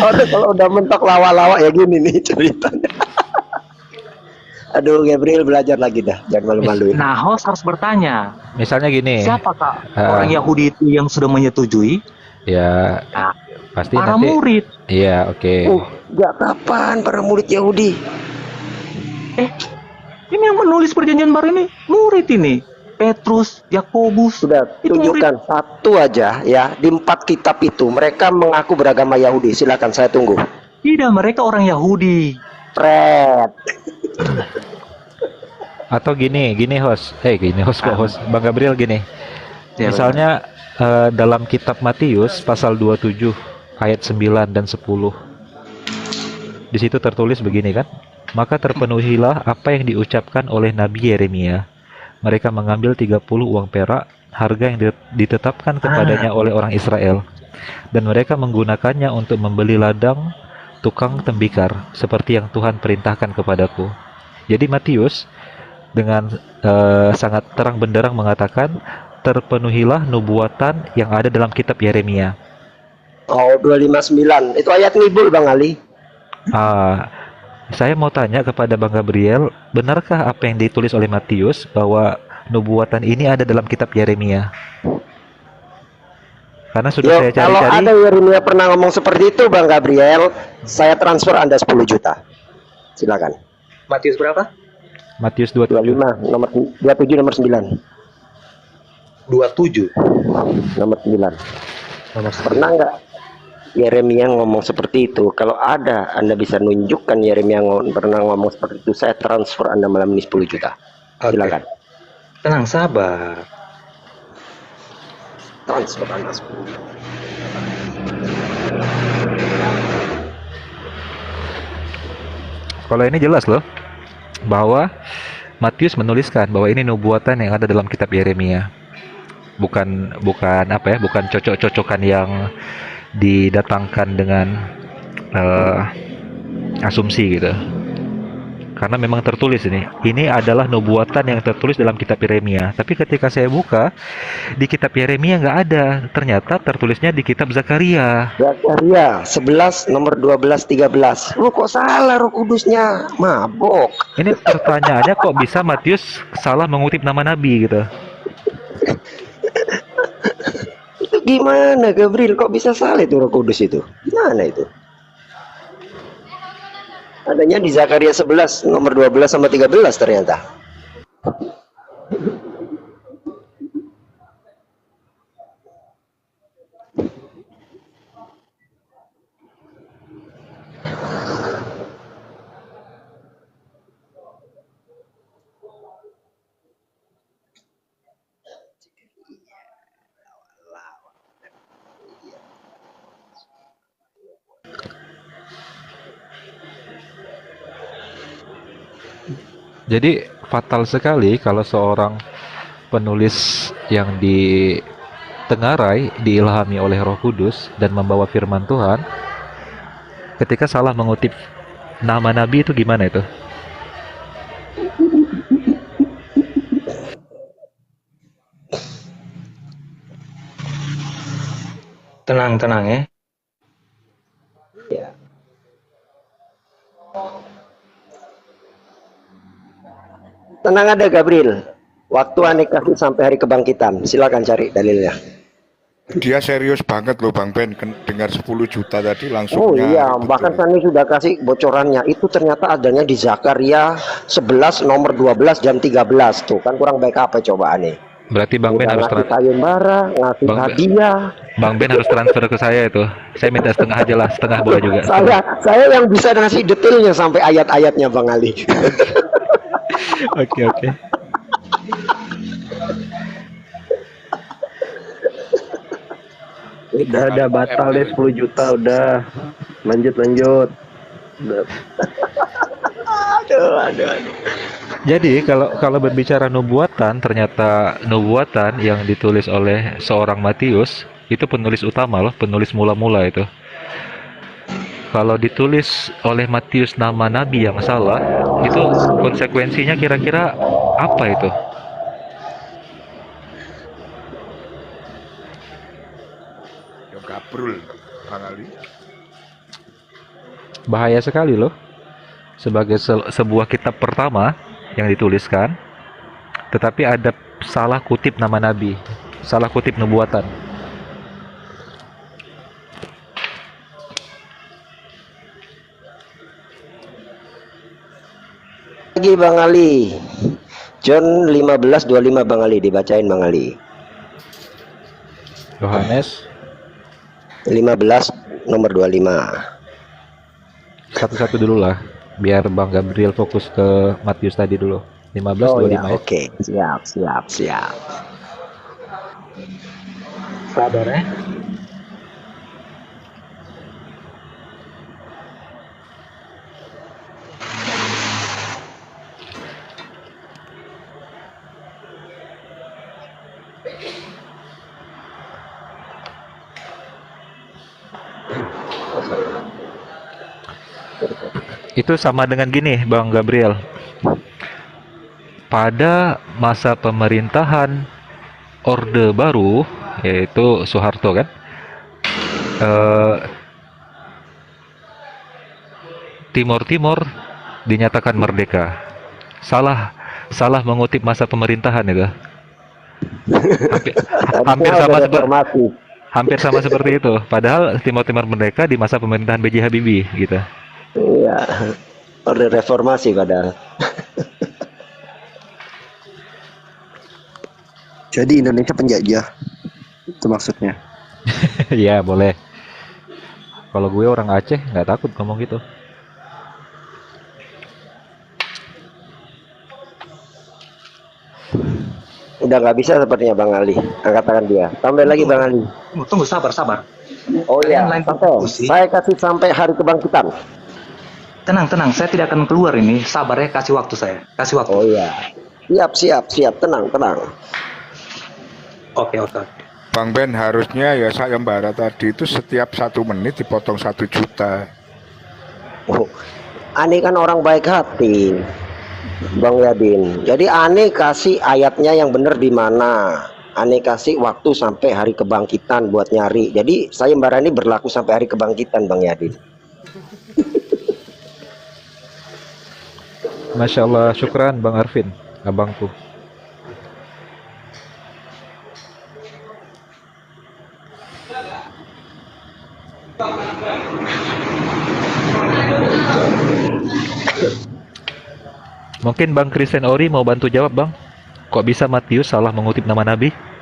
Oh, tuh kalau udah mentok lawa-lawa ya gini nih ceritanya. Aduh, Gabriel belajar lagi dah, jangan malu-maluin. Nah, host harus bertanya, Misalnya gini, siapakah Ah. orang Yahudi itu yang sudah menyetujui? ya Nah, pasti para nanti. murid. Iya, oke. Sejak kapan para murid Yahudi? Ini yang menulis perjanjian baru ini murid ini. Petrus, Yakobus. Sudah Itu tunjukkan satu aja ya di 4 kitab itu mereka mengaku beragama Yahudi. Silakan saya tunggu. Tidak, mereka orang Yahudi. Fred. Atau gini host. Kok host. Bang Gabriel gini. Ya, Misalnya dalam kitab Matius pasal 27 ayat 9 dan 10. Di situ tertulis begini kan? Maka terpenuhilah apa yang diucapkan oleh Nabi Yeremia. Mereka mengambil 30 uang perak, harga yang ditetapkan kepadanya oleh orang Israel. Dan mereka menggunakannya untuk membeli ladang tukang tembikar, seperti yang Tuhan perintahkan kepadaku. Jadi Matius dengan sangat terang benderang mengatakan, terpenuhilah nubuatan yang ada dalam kitab Yeremia. Oh, 259. Itu ayat ngibul Bang Ali. Saya mau tanya kepada Bang Gabriel, benarkah apa yang ditulis oleh Matius bahwa nubuatan ini ada dalam kitab Yeremia? Karena sudah saya Kalau cari-cari. ada Yeremia pernah ngomong seperti itu Bang Gabriel, saya transfer Anda 10 juta. Silakan. Matius berapa? Matius 27. 25 nomor 27 nomor 9. 27. Nomor 9. Pernah nggak Yeremia ngomong seperti itu? Kalau ada, Anda bisa nunjukkan Yeremia pernah ngomong seperti itu. Saya transfer Anda malam ini 10 juta. Silakan. Tenang, sabar. Transfer Anda 10 juta. Kalau ini jelas loh bahwa Matius menuliskan bahwa ini nubuatan yang ada dalam kitab Yeremia. Bukan cocok-cocokan yang didatangkan dengan asumsi gitu. Karena memang tertulis ini. Ini adalah nubuatan yang tertulis dalam kitab Yeremia. Tapi ketika saya buka di kitab Yeremia nggak ada. Ternyata tertulisnya di kitab Zakaria. Zakaria 11 nomor 12 13. Lu kok salah Roh Kudusnya? Mabok. Ini pertanyaannya kok bisa Matius salah mengutip nama nabi gitu. Itu gimana Gabriel? Kok bisa salah itu Roh Kudus itu? Gimana itu? Adanya di Zakaria 11 nomor 12 sama 13 ternyata. Jadi fatal sekali kalau seorang penulis yang ditengarai, diilhami oleh Roh Kudus dan membawa firman Tuhan, ketika salah mengutip nama nabi itu gimana itu? Tenang ya. Tenang ada Gabriel. Waktu aneh kasih sampai hari kebangkitan. Silakan cari dalilnya. Dia serius banget loh Bang Ben, dengar 10 juta tadi langsung Oh iya, nyari bahkan betul. Sani sudah kasih bocorannya. Itu ternyata adanya di Zakaria 11 nomor 12 jam 13 tuh. Kan kurang baik apa coba nih. Berarti Bang Ben Udah harus ngasih sayembara, ngasih Bang Ben, hadiah. Bang Ben harus transfer ke saya itu. Saya minta setengah aja lah, setengah boleh juga. Setengah. Saya yang bisa ngasih detailnya sampai ayat-ayatnya Bang Ali. Oke, oke. Udah batal deh 10 juta udah. Lanjut. Udah. Aduh. Jadi kalau berbicara nubuatan, ternyata nubuatan yang ditulis oleh seorang Matius itu penulis utama loh, penulis mula-mula itu. Kalau ditulis oleh Matius nama nabi yang salah, itu konsekuensinya kira-kira apa itu? Ya gabrul Bang Ali. Bahaya sekali loh. Sebagai sebuah kitab pertama yang dituliskan, tetapi ada salah kutip nama nabi, salah kutip nubuatan. Lagi Bang Ali. John 15:25 Bang Ali, dibacain Bang Ali. Yohanes 15 nomor 25. satu-satu dulu lah, biar Bang Gabriel fokus ke Matius tadi dulu. 15 Oh ya, 25 ya. oke. Siap. Sabar ya. Itu sama dengan gini, Bang Gabriel. Pada masa pemerintahan Orde Baru, yaitu Soeharto kan, Timor dinyatakan merdeka. Salah mengutip masa pemerintahan itu. Hampir, hampir sama reformasi. hampir sama seperti itu. Padahal Timor merdeka di masa pemerintahan B.J. Habibie gitu. Iya. Orde reformasi padahal. Jadi Indonesia penjajah. Itu maksudnya. Ya boleh. Kalau gue orang Aceh nggak takut ngomong gitu. Udah nggak bisa sepertinya Bang Ali. Angkat tangan dia. Tambah lagi Bang Ali. Tunggu, sabar. Oh iya. Kalian lain Oke. diskusi. Saya kasih sampai hari kebangkitan. Tenang, saya tidak akan keluar ini. Sabar ya, kasih waktu saya. Kasih waktu. Oh iya. Siap. Tenang. Oke. Bang Ben, harusnya ya sayembara tadi itu setiap 1 menit dipotong 1 juta. Oh. Ani kan orang baik hati. Bang Yadin. Jadi Ani kasih ayatnya yang benar di mana. Ani kasih waktu sampai hari kebangkitan buat nyari. Jadi sayembara ini berlaku sampai hari kebangkitan Bang Yadin. Masya Allah, syukran Bang Arvin, abangku. Mungkin Bang Kristen Ori mau bantu jawab Bang. Kok bisa Matius salah mengutip nama Nabi?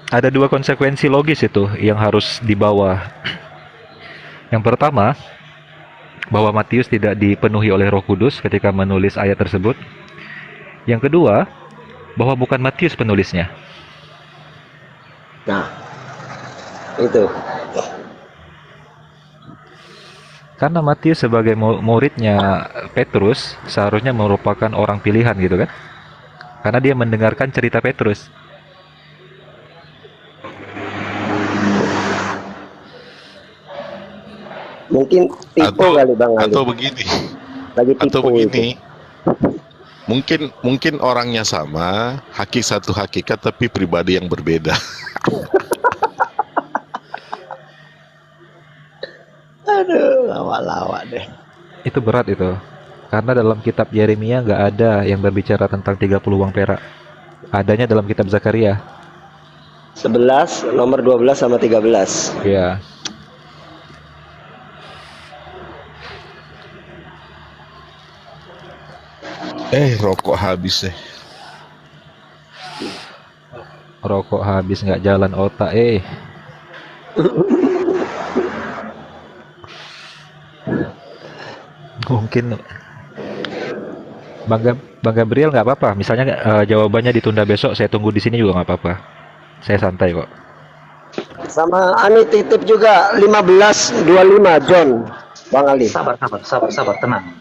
Ada 2 konsekuensi logis itu yang harus dibawa. Yang pertama, bahwa Matius tidak dipenuhi oleh Roh Kudus ketika menulis ayat tersebut. Yang kedua, bahwa bukan Matius penulisnya. Nah, itu. Karena Matius sebagai muridnya Petrus seharusnya merupakan orang pilihan gitu kan. Karena dia mendengarkan cerita Petrus. Mungkin tipu Atau kali Bang Ali. atau begini, Lagi atau tipu itu. begini. Mungkin orangnya sama, satu hakikat tapi pribadi yang berbeda. Aduh, lawak-lawak deh. Itu berat itu. Karena dalam kitab Yeremia nggak ada yang berbicara tentang 30 uang perak. Adanya dalam kitab Zakaria. 11, nomor 12 sama 13. Ya. Rokok habis deh. Rokok habis nggak jalan otak Mungkin Bang Gabriel nggak apa-apa. Misalnya jawabannya ditunda besok, saya tunggu di sini juga nggak apa-apa. Saya santai kok. Sama Ani titip juga 15:25 John. Bang Ali. Sabar, tenang.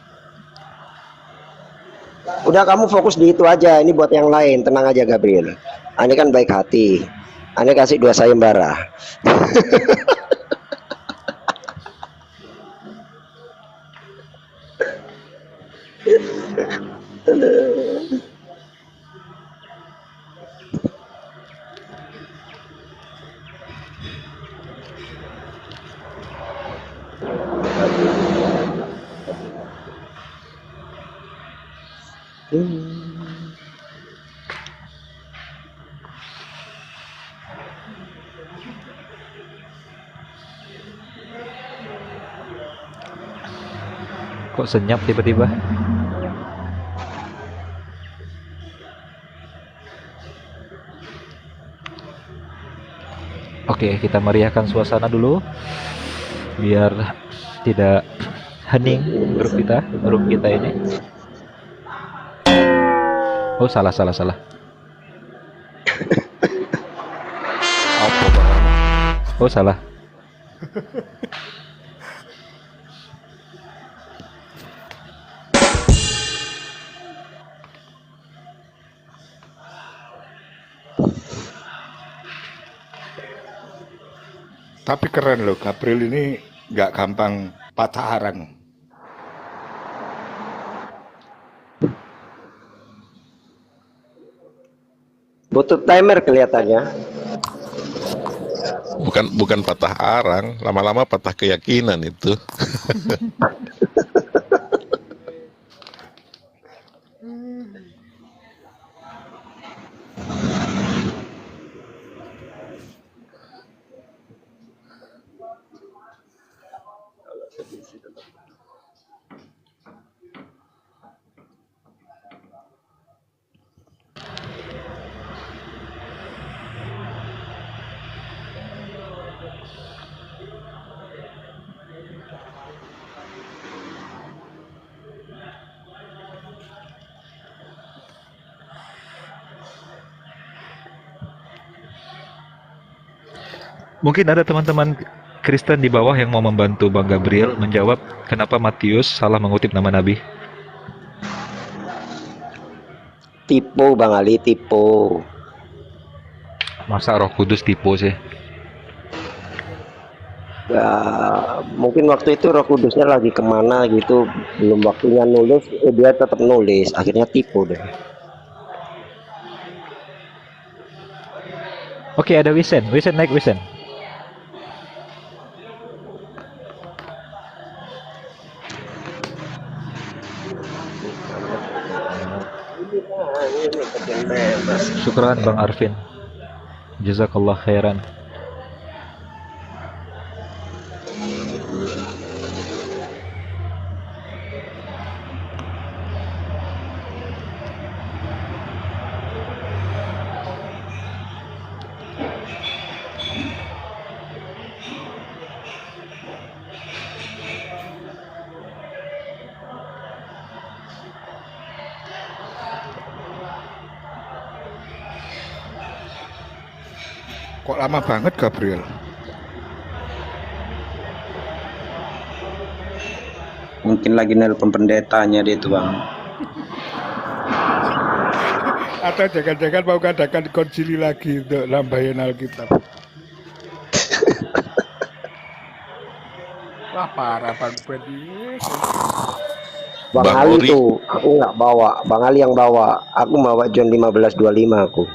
Udah kamu fokus di itu aja. Ini buat yang lain. Tenang aja Gabriel. Ani kan baik hati. Ani kasih 2 sayembara. Kok senyap tiba-tiba? Oke, kita meriahkan suasana dulu biar tidak hening grup kita ini. Oh, salah. Apa Bang? Oh, salah. Tapi keren loh, Gabriel ini nggak gampang patah arang. Butuh timer kelihatannya. Bukan patah arang, lama-lama patah keyakinan itu. Mungkin ada teman-teman Kristen di bawah yang mau membantu Bang Gabriel menjawab kenapa Matius salah mengutip nama Nabi. Tipu Bang Ali, tipu. Masa Roh Kudus tipu sih? Ya, mungkin waktu itu Roh Kudusnya lagi kemana gitu, belum waktunya nulis, dia tetap nulis, akhirnya tipu deh. Oke, ada Wisen naik Wisen. Syukran Bang Arvin. Jazakallah khairan. Kok lama banget Gabriel? Mungkin lagi nelpon pendetanya dia itu Bang. Atau jangan-jangan mau ngadakan konsili lagi untuk nambahin Alkitab. Wah parah Bang Ben ini. Bang Bang Ali Ori, tuh, aku nggak bawa. Bang Ali yang bawa. Aku bawa John 15:25 aku.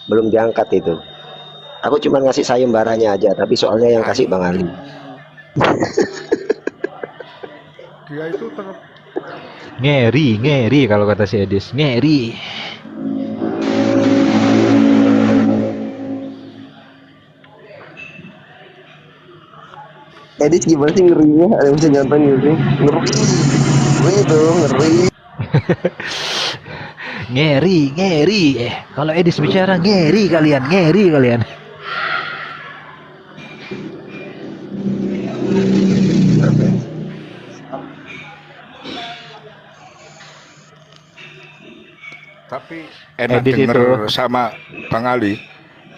Belum diangkat itu. Aku cuma ngasih sayembaranya aja, tapi soalnya yang Nah kasih Bang Ali. itu. Dia itu Ngeri kalau kata si Edis. Ngeri. Edis gimana sih ngerinya? Ada yang bisa nyontain gitu sih? Ngeri tuh, ngeri. Ngeri. Kalau Edis bicara ngeri kalian. tapi enak Edis denger itu. sama Bang Ali,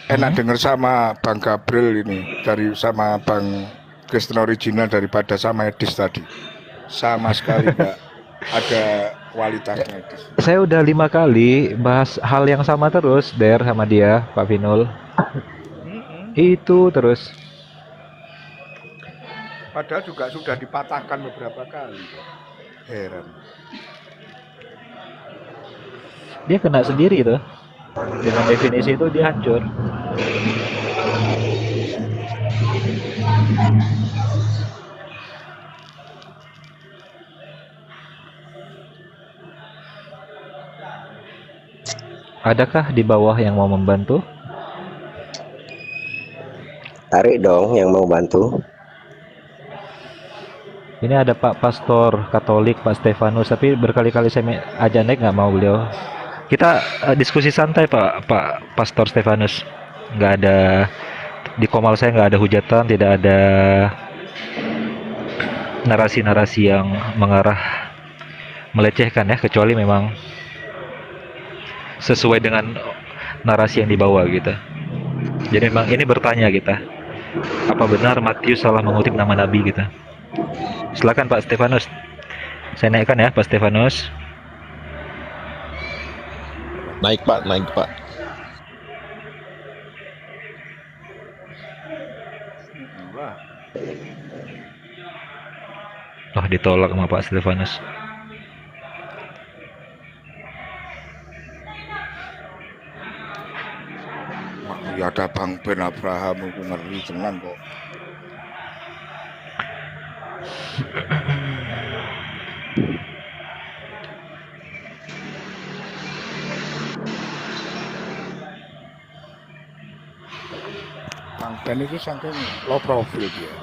enak denger sama Bang Gabriel ini dari sama Bang Kristen Original daripada sama Edis tadi. Sama sekali nggak ada kualitasnya Edis. Saya udah 5 kali bahas hal yang sama terus, sama dia, Pak Vinul. Itu terus. Padahal juga sudah dipatahkan beberapa kali. Heran. Dia kena sendiri tuh. Dengan definisi itu dia hancur. Adakah di bawah yang mau membantu? Tarik dong yang mau bantu. Ini ada Pak Pastor Katolik, Pak Stefanus, tapi berkali-kali saya ajak naik nggak mau beliau. Kita diskusi santai Pak Pastor Stefanus. Nggak ada di komal saya nggak ada hujatan, tidak ada narasi-narasi yang mengarah melecehkan ya, kecuali memang sesuai dengan narasi yang dibawa gitu. Jadi memang ini bertanya kita, apa benar Matius salah mengutip nama Nabi gitu? Silakan Pak Stefanus. Saya naikkan ya Pak Stefanus. naik Pak. Wah, Oh, ditolak sama Pak Stefanus. ya ada Bang Ben Abraham itu ngeri tenan kok. Bang Ben itu saking low profile dia.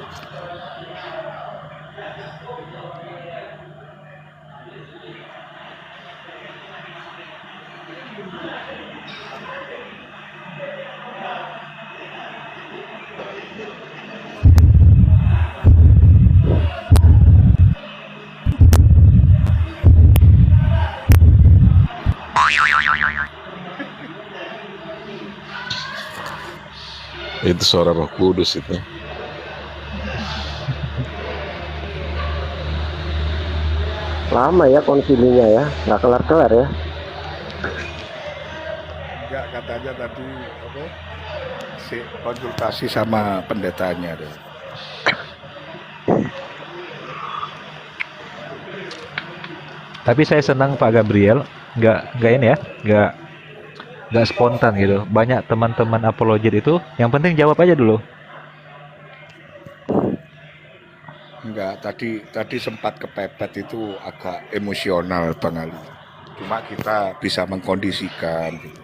Itu suara Roh Kudus itu. Lama ya konsilinya ya, nggak kelar-kelar ya. Enggak, katanya tadi apa? Si konsultasi sama pendetanya deh. Tapi saya senang Pak Gabriel, nggak ini ya, nggak spontan gitu. Banyak teman-teman apologet itu, yang penting jawab aja dulu. Enggak, tadi sempat kepepet itu agak emosional Bang Ali. Cuma kita bisa mengkondisikan gitu.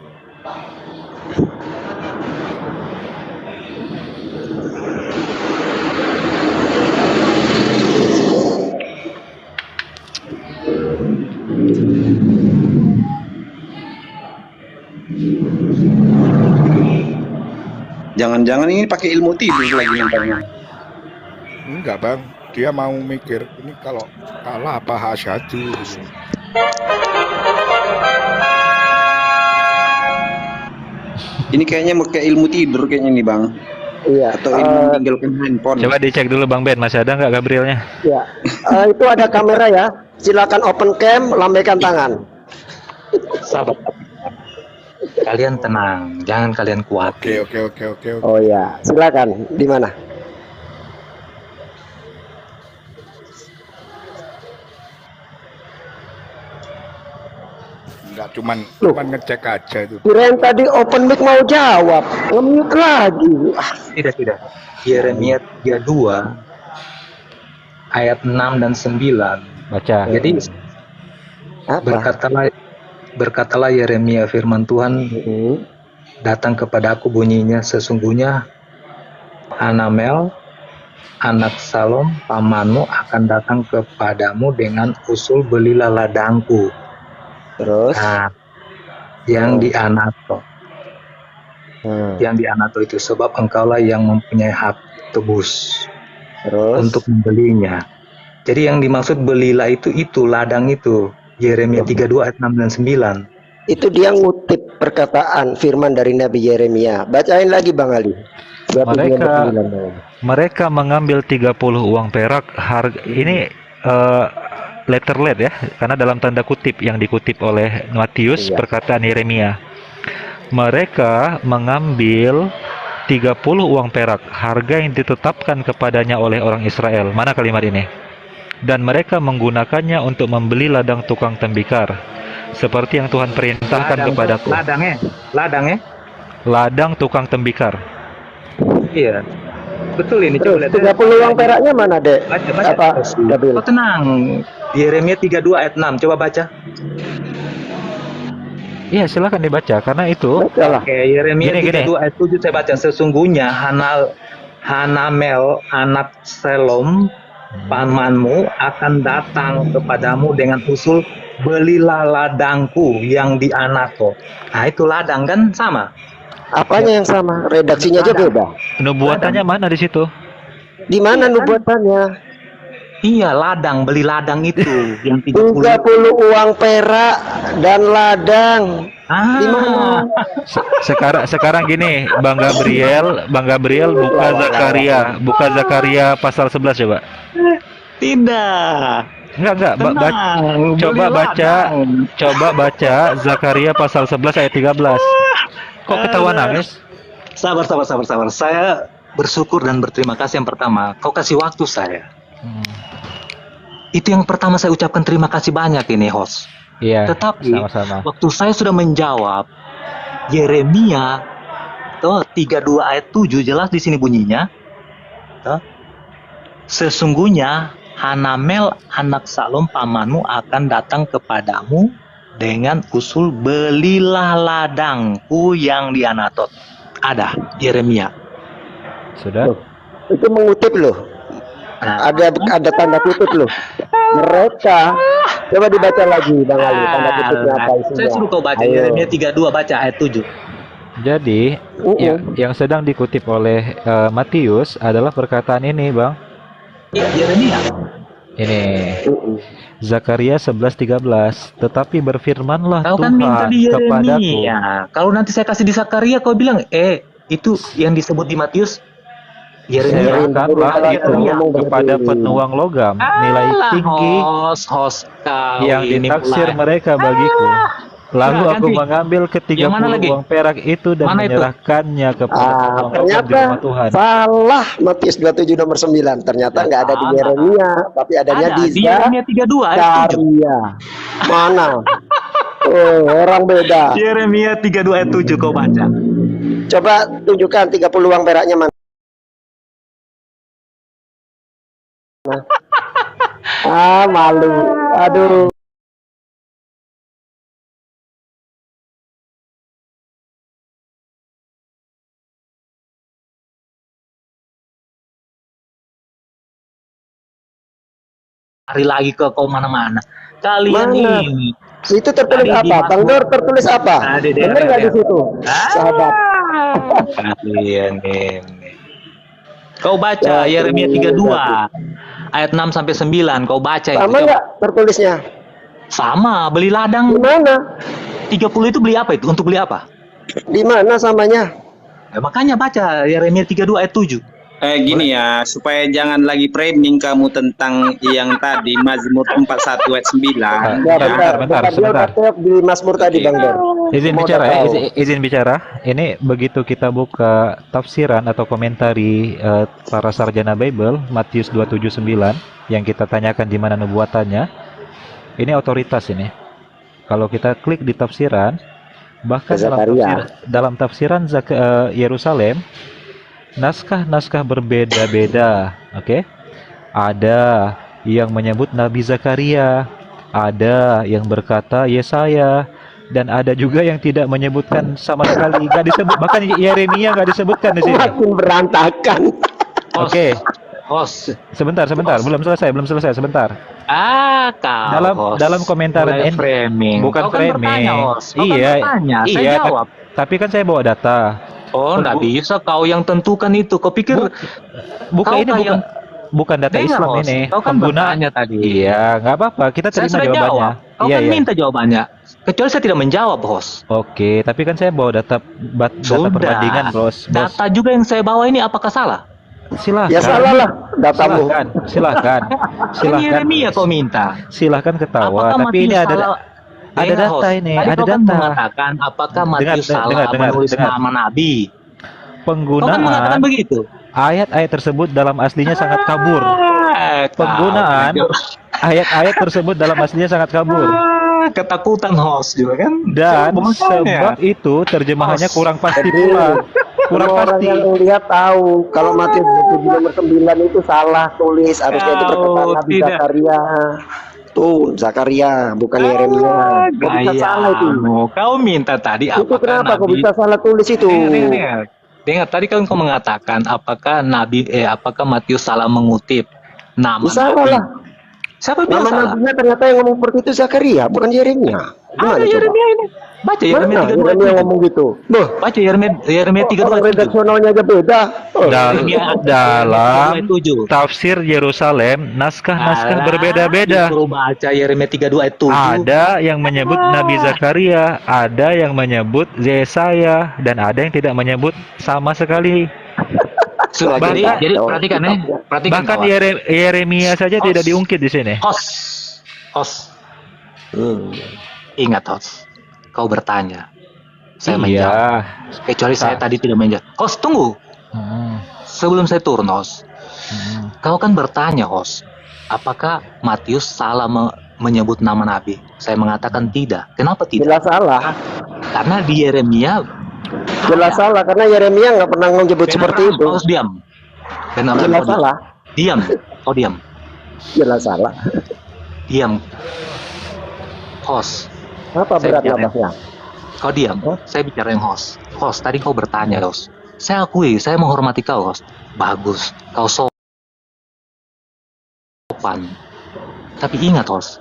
Jangan-jangan ini pakai ilmu tidur lagi nontonnya. Enggak Bang, dia mau mikir ini kalau kalah apa hasyadu gitu. Ini kayaknya pakai ilmu tidur kayaknya nih Bang. Iya. Atau ilmu meninggalkan handphone. Coba dicek dulu Bang Ben, masih ada nggak Gabrielnya? Ya, itu ada kamera ya. Silakan open cam, lambaikan tangan. Sahabat, kalian tenang, jangan kalian khawatir. Oke. Oh ya, silakan. Di mana? Enggak, cuman Loh. cuman ngecek aja itu. Kirain tadi open mic mau jawab, nge-mute lagi. Ah, Tidak. Yeremia 32 ayat 6 dan 9. Baca. Jadi apa? berkatalah Yeremia, firman Tuhan Mm-mm. datang kepadaku, bunyinya, sesungguhnya Hanamel anak Salom pamanmu akan datang kepadamu dengan usul belilah ladangku. Terus? Nah, yang di Anato. Hmm. Yang di Anato itu, sebab engkaulah yang mempunyai hak tebus Terus? untuk membelinya. Jadi yang dimaksud belilah itu ladang itu. Yeremia 32 ayat 6 dan 9. Itu dia ngutip perkataan firman dari Nabi Yeremia. Bacain lagi Bang Ali. 27 Mereka- 9, Bang. Mereka mengambil 30 uang perak harga ini letter lead ya, karena dalam tanda kutip yang dikutip oleh Matius Iya. perkataan Yeremia. Mereka mengambil 30 uang perak harga yang ditetapkan kepadanya oleh orang Israel. Mana kalimat ini? Dan mereka menggunakannya untuk membeli ladang tukang tembikar seperti yang Tuhan perintahkan kepadaku. Ladang. Ladang tukang tembikar. Iya. Betul ini. Terus Coba lihat. 30 uang peraknya mana, Dek? Baca. Apa? Dabil. Oh, tenang. Yeremia 32 ayat 6. Coba baca. Iya, silakan dibaca karena itu Bacalah. Oke, Yeremia Gini. 32 ayat 7 saya baca. Sesungguhnya Hanamel anak Selom pamanmu akan datang kepadamu dengan usul belilah ladangku yang di Anato. Nah, itu ladang kan sama. Apanya yang sama? Redaksinya aja beda. nubuatannya mana di situ? Di mana nubuatannya? Iya, ladang, beli ladang itu yang 30 30. uang perak dan ladang. Di mana? Sekarang gini, Bang Gabriel buka Zakaria pasal 11 coba. Tidak. Enggak, Tenang, coba beli baca Zakaria pasal 11 ayat 13. Kok ketawa nangis? Sabar. Saya bersyukur dan berterima kasih yang pertama. Kau kasih waktu saya. Itu yang pertama saya ucapkan terima kasih banyak ini, host. Iya, Tetapi sama-sama. waktu saya sudah menjawab Yeremia 32 ayat 7 jelas di sini bunyinya. Toh, sesungguhnya Hanamel anak Salom pamanmu akan datang kepadamu dengan usul belilah ladangku yang di Anatot. Ada Yeremia. Sudah? Itu mengutip loh. Nah, Ada tanda kutip loh. Mereka. Coba dibaca lagi Bang Ali. Tanda kutipnya apa isinya? saya suruh kau baca Ayo. Yeremia 32 baca ayat 7. Jadi, yang sedang dikutip oleh Matius adalah perkataan ini, Bang. Yeremia. Ini Zakaria 11:13. Tetapi berfirmanlah Kau kan minta Tuhan di kepadaku. Yeremia. Kalau nanti saya kasih di Zakaria, kau bilang, itu yang disebut di Matius Yeremia. Serahkanlah itu kepada penuang logam nilai tinggi Host kau yang ini ditaksir mulai. mereka bagiku. Lalu Nah, aku ganti. mengambil Yang mana lagi? ke-30 uang perak itu dan Mana itu? menyerahkannya kepada penuang logam di Ternyata rumah Tuhan. salah Matius 27 nomor 9. Ternyata nggak ada di Yeremia, tapi adanya Ada di di Yeremia 32 ayat 7. Zakaria. Mana? Oh, orang beda. Yeremia 32 ayat 7 kau baca. Coba tunjukkan 30 uang peraknya mana? Malu. Aduh. Cari lagi ke kau mana-mana. Kalian Mana? ini. Itu tertulis Tadi di apa? Bang Dor Mazmur. tertulis apa? Ada di Bener nggak di RR. situ? Sahabat. Kalian ini. Kau baca Yeremia 32 ayat 6 sampai 9. Kau baca itu. Sama coba. nggak tertulisnya? Sama, beli ladang. Di mana? 30 itu beli apa itu? Untuk beli apa? Di mana samanya? Ya, makanya baca Yeremia 32 ayat 7. Gini ya, supaya jangan lagi framing kamu tentang yang tadi Mazmur 41 ayat 9. Ya, bentar. Dia pakai di Mazmur tadi Bang Dor. Izin Mau bicara ya, tahu. izin bicara. Ini begitu kita buka tafsiran atau komentari para sarjana Bible Matius 279 yang kita tanyakan di mana nubuatannya. Ini otoritas ini. kalau kita klik di tafsiran, bahkan Zakaria. dalam tafsiran Yerusalem, naskah-naskah berbeda-beda, oke? Ada yang menyebut Nabi Zakaria, ada yang berkata Yesaya, dan ada juga yang tidak menyebutkan sama sekali, nggak disebut, bahkan Yeremia nggak disebutkan di sini. Makin berantakan. Oke, Host. sebentar, belum selesai, sebentar. Kau Dalam komentaran mulai framing. bukan Kau kan framing. bertanya, host. Kau kan Iya, bertanya, saya iya, jawab. tapi kan saya bawa data. Oh, nggak bisa kau yang tentukan itu. Kau pikir Bukan kau ini kayak- bukan data Dengar, Islam host. ini. Kau kan bertanya tadi. Iya, nggak apa-apa. Kita Saya terima sudah jawabannya. jawab. Kau Iya, kan iya. minta jawabannya. Kecuali saya tidak menjawab, host. Oke, tapi kan saya bawa data Sudah. perbandingan, bos. Data juga yang saya bawa ini apakah salah? Silahkan. Ya salah lah datamu. Silahkan. Ini Yeremia kau minta. Silahkan ketawa. Apakah Tapi ini Matius ada salah? ada Dengar, data host. ini, Tadi ada kau kan data. mengatakan apakah Matius Dengar, salah menulis dengar. nama Nabi. Kau kan mengatakan Penggunaan begitu. ayat-ayat tersebut dalam aslinya sangat kabur. Penggunaan ayat-ayat tersebut dalam aslinya sangat kabur. Ketakutan host juga kan. Dan Makanya. sebab itu terjemahannya Host. kurang pasti Jadi, pula. Kurang semua orang pasti. yang lihat tahu kalau Matius 7 nomor 9 itu salah tulis, harusnya itu perkataan Nabi tidak. Zakaria. Tuh, Zakaria bukan Yeremia. Kok bisa salah itu? Kau minta tadi Itu apakah kenapa kok Nabi bisa salah tulis itu? Dengar, tadi kan kau mengatakan apakah apakah Matius salah mengutip nama Salah Nabi. lah. Siapa bilang Nama salah? nabinya ternyata yang ngomong seperti itu Zakaria, bukan Yeremia. Gimana Ada coba? Yeremia ini. Baca Yeremia Mana 32 Yeremia ngomong gitu? Loh, Baca Yeremia 32 orang redaksionalnya aja beda. Oh. Dalam 7. tafsir Yerusalem, naskah-naskah Alah, berbeda-beda. disuruh baca Yeremia 32 ayat 7. Ada yang menyebut Nabi Zakaria, ada yang menyebut Yesaya, dan ada yang tidak menyebut sama sekali. Jadi perhatikan perhatikan Bahkan kawan. Yeremia saja Host. tidak diungkit di sini. Host. Ingat host. Kau bertanya. Saya Iya. menjawab. Kecuali saya tadi tidak menjawab. Host, tunggu. Sebelum saya turun, host. Kau kan bertanya, host. Apakah Matius salah menyebut nama Nabi? Saya mengatakan tidak. Kenapa tidak? Jelas salah. Karena di Yeremia Jelas salah karena Yeremia nggak pernah menyebut seperti itu. Kau harus diam. Benar, Jelas kau diam. salah. Diam. Kau diam. Jelas salah. Diam. Host. Apa Saya berat bicara. nafasnya? Kau diam. Saya bicara yang host. Host, tadi kau bertanya, host. Saya akui, saya menghormati kau, host. Bagus. Kau sopan. Tapi ingat, host.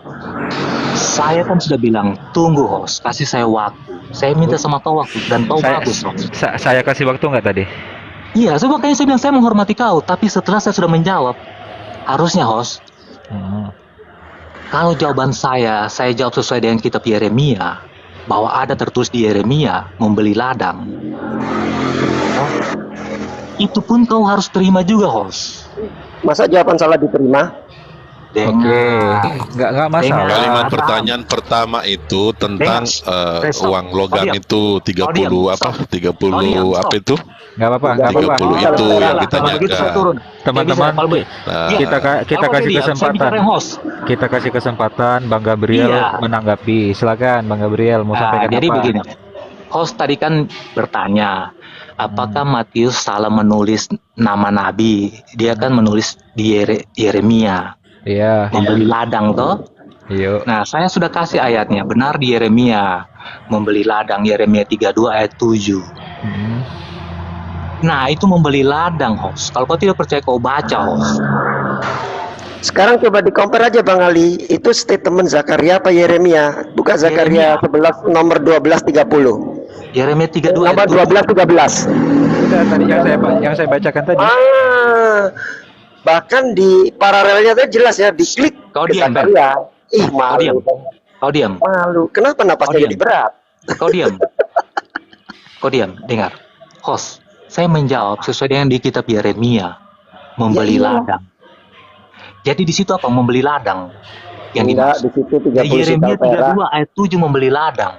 Saya kan sudah bilang, tunggu, host. Kasih saya waktu. Saya minta sama kau waktu. Dan kau bagus, host. Saya kasih waktu nggak tadi? Iya, so makanya saya bilang saya menghormati kau. Tapi setelah saya sudah menjawab, harusnya, host. Kalau jawaban saya jawab sesuai dengan kitab Yeremia, bahwa ada tertulis di Yeremia membeli ladang. Itu pun kau harus terima juga, host. Masa jawaban salah diterima? Nggak masalah. Kalimat pertanyaan pertama itu tentang uang logam diam. itu 30 apa? 30 apa itu? Nggak apa-apa, nggak 30 apa-apa. itu yang Kalau begitu saya ditanyakan. turun. Teman-teman, Nah, kita Kalau kasih dia, saya kesempatan. bicara yang host. Kita kasih kesempatan Bang Gabriel Iya. menanggapi. Silakan Bang Gabriel mau sampaikan Jadi apa? begini, host tadi kan bertanya, apakah Matius salah menulis nama Nabi? Dia kan menulis di Yeremia, Iya. membeli ladang toh. Yuk. Nah, saya sudah kasih ayatnya, benar di Yeremia, membeli ladang, Yeremia 32 ayat 7. Nah, itu membeli ladang, host. Kalau kau tidak percaya, kau baca, host. Sekarang coba di-compare aja Bang Ali, itu statement Zakaria apa Yeremia? Buka Zakaria 11 nomor 12:30. Yeremia 32 Nomor ayat 12:13. Udah tadi yang saya bacakan tadi. Bahkan di paralelnya tadi jelas ya, diklik Kau ke diam, Ben. Zakaria. Ih, Kau diam. malu. Kau diam. Malu. Kenapa napasnya Kau jadi diam. berat? Kau diam. Kau diam. Dengar. Host, saya menjawab sesuai dengan di kitab Yeremia. Membeli Ya, iya. ladang. Jadi di situ apa? Membeli ladang. Yang Enggak, dimaksud. di situ Di 30 Yeremia sikal perak. 32 ayat 7 membeli ladang.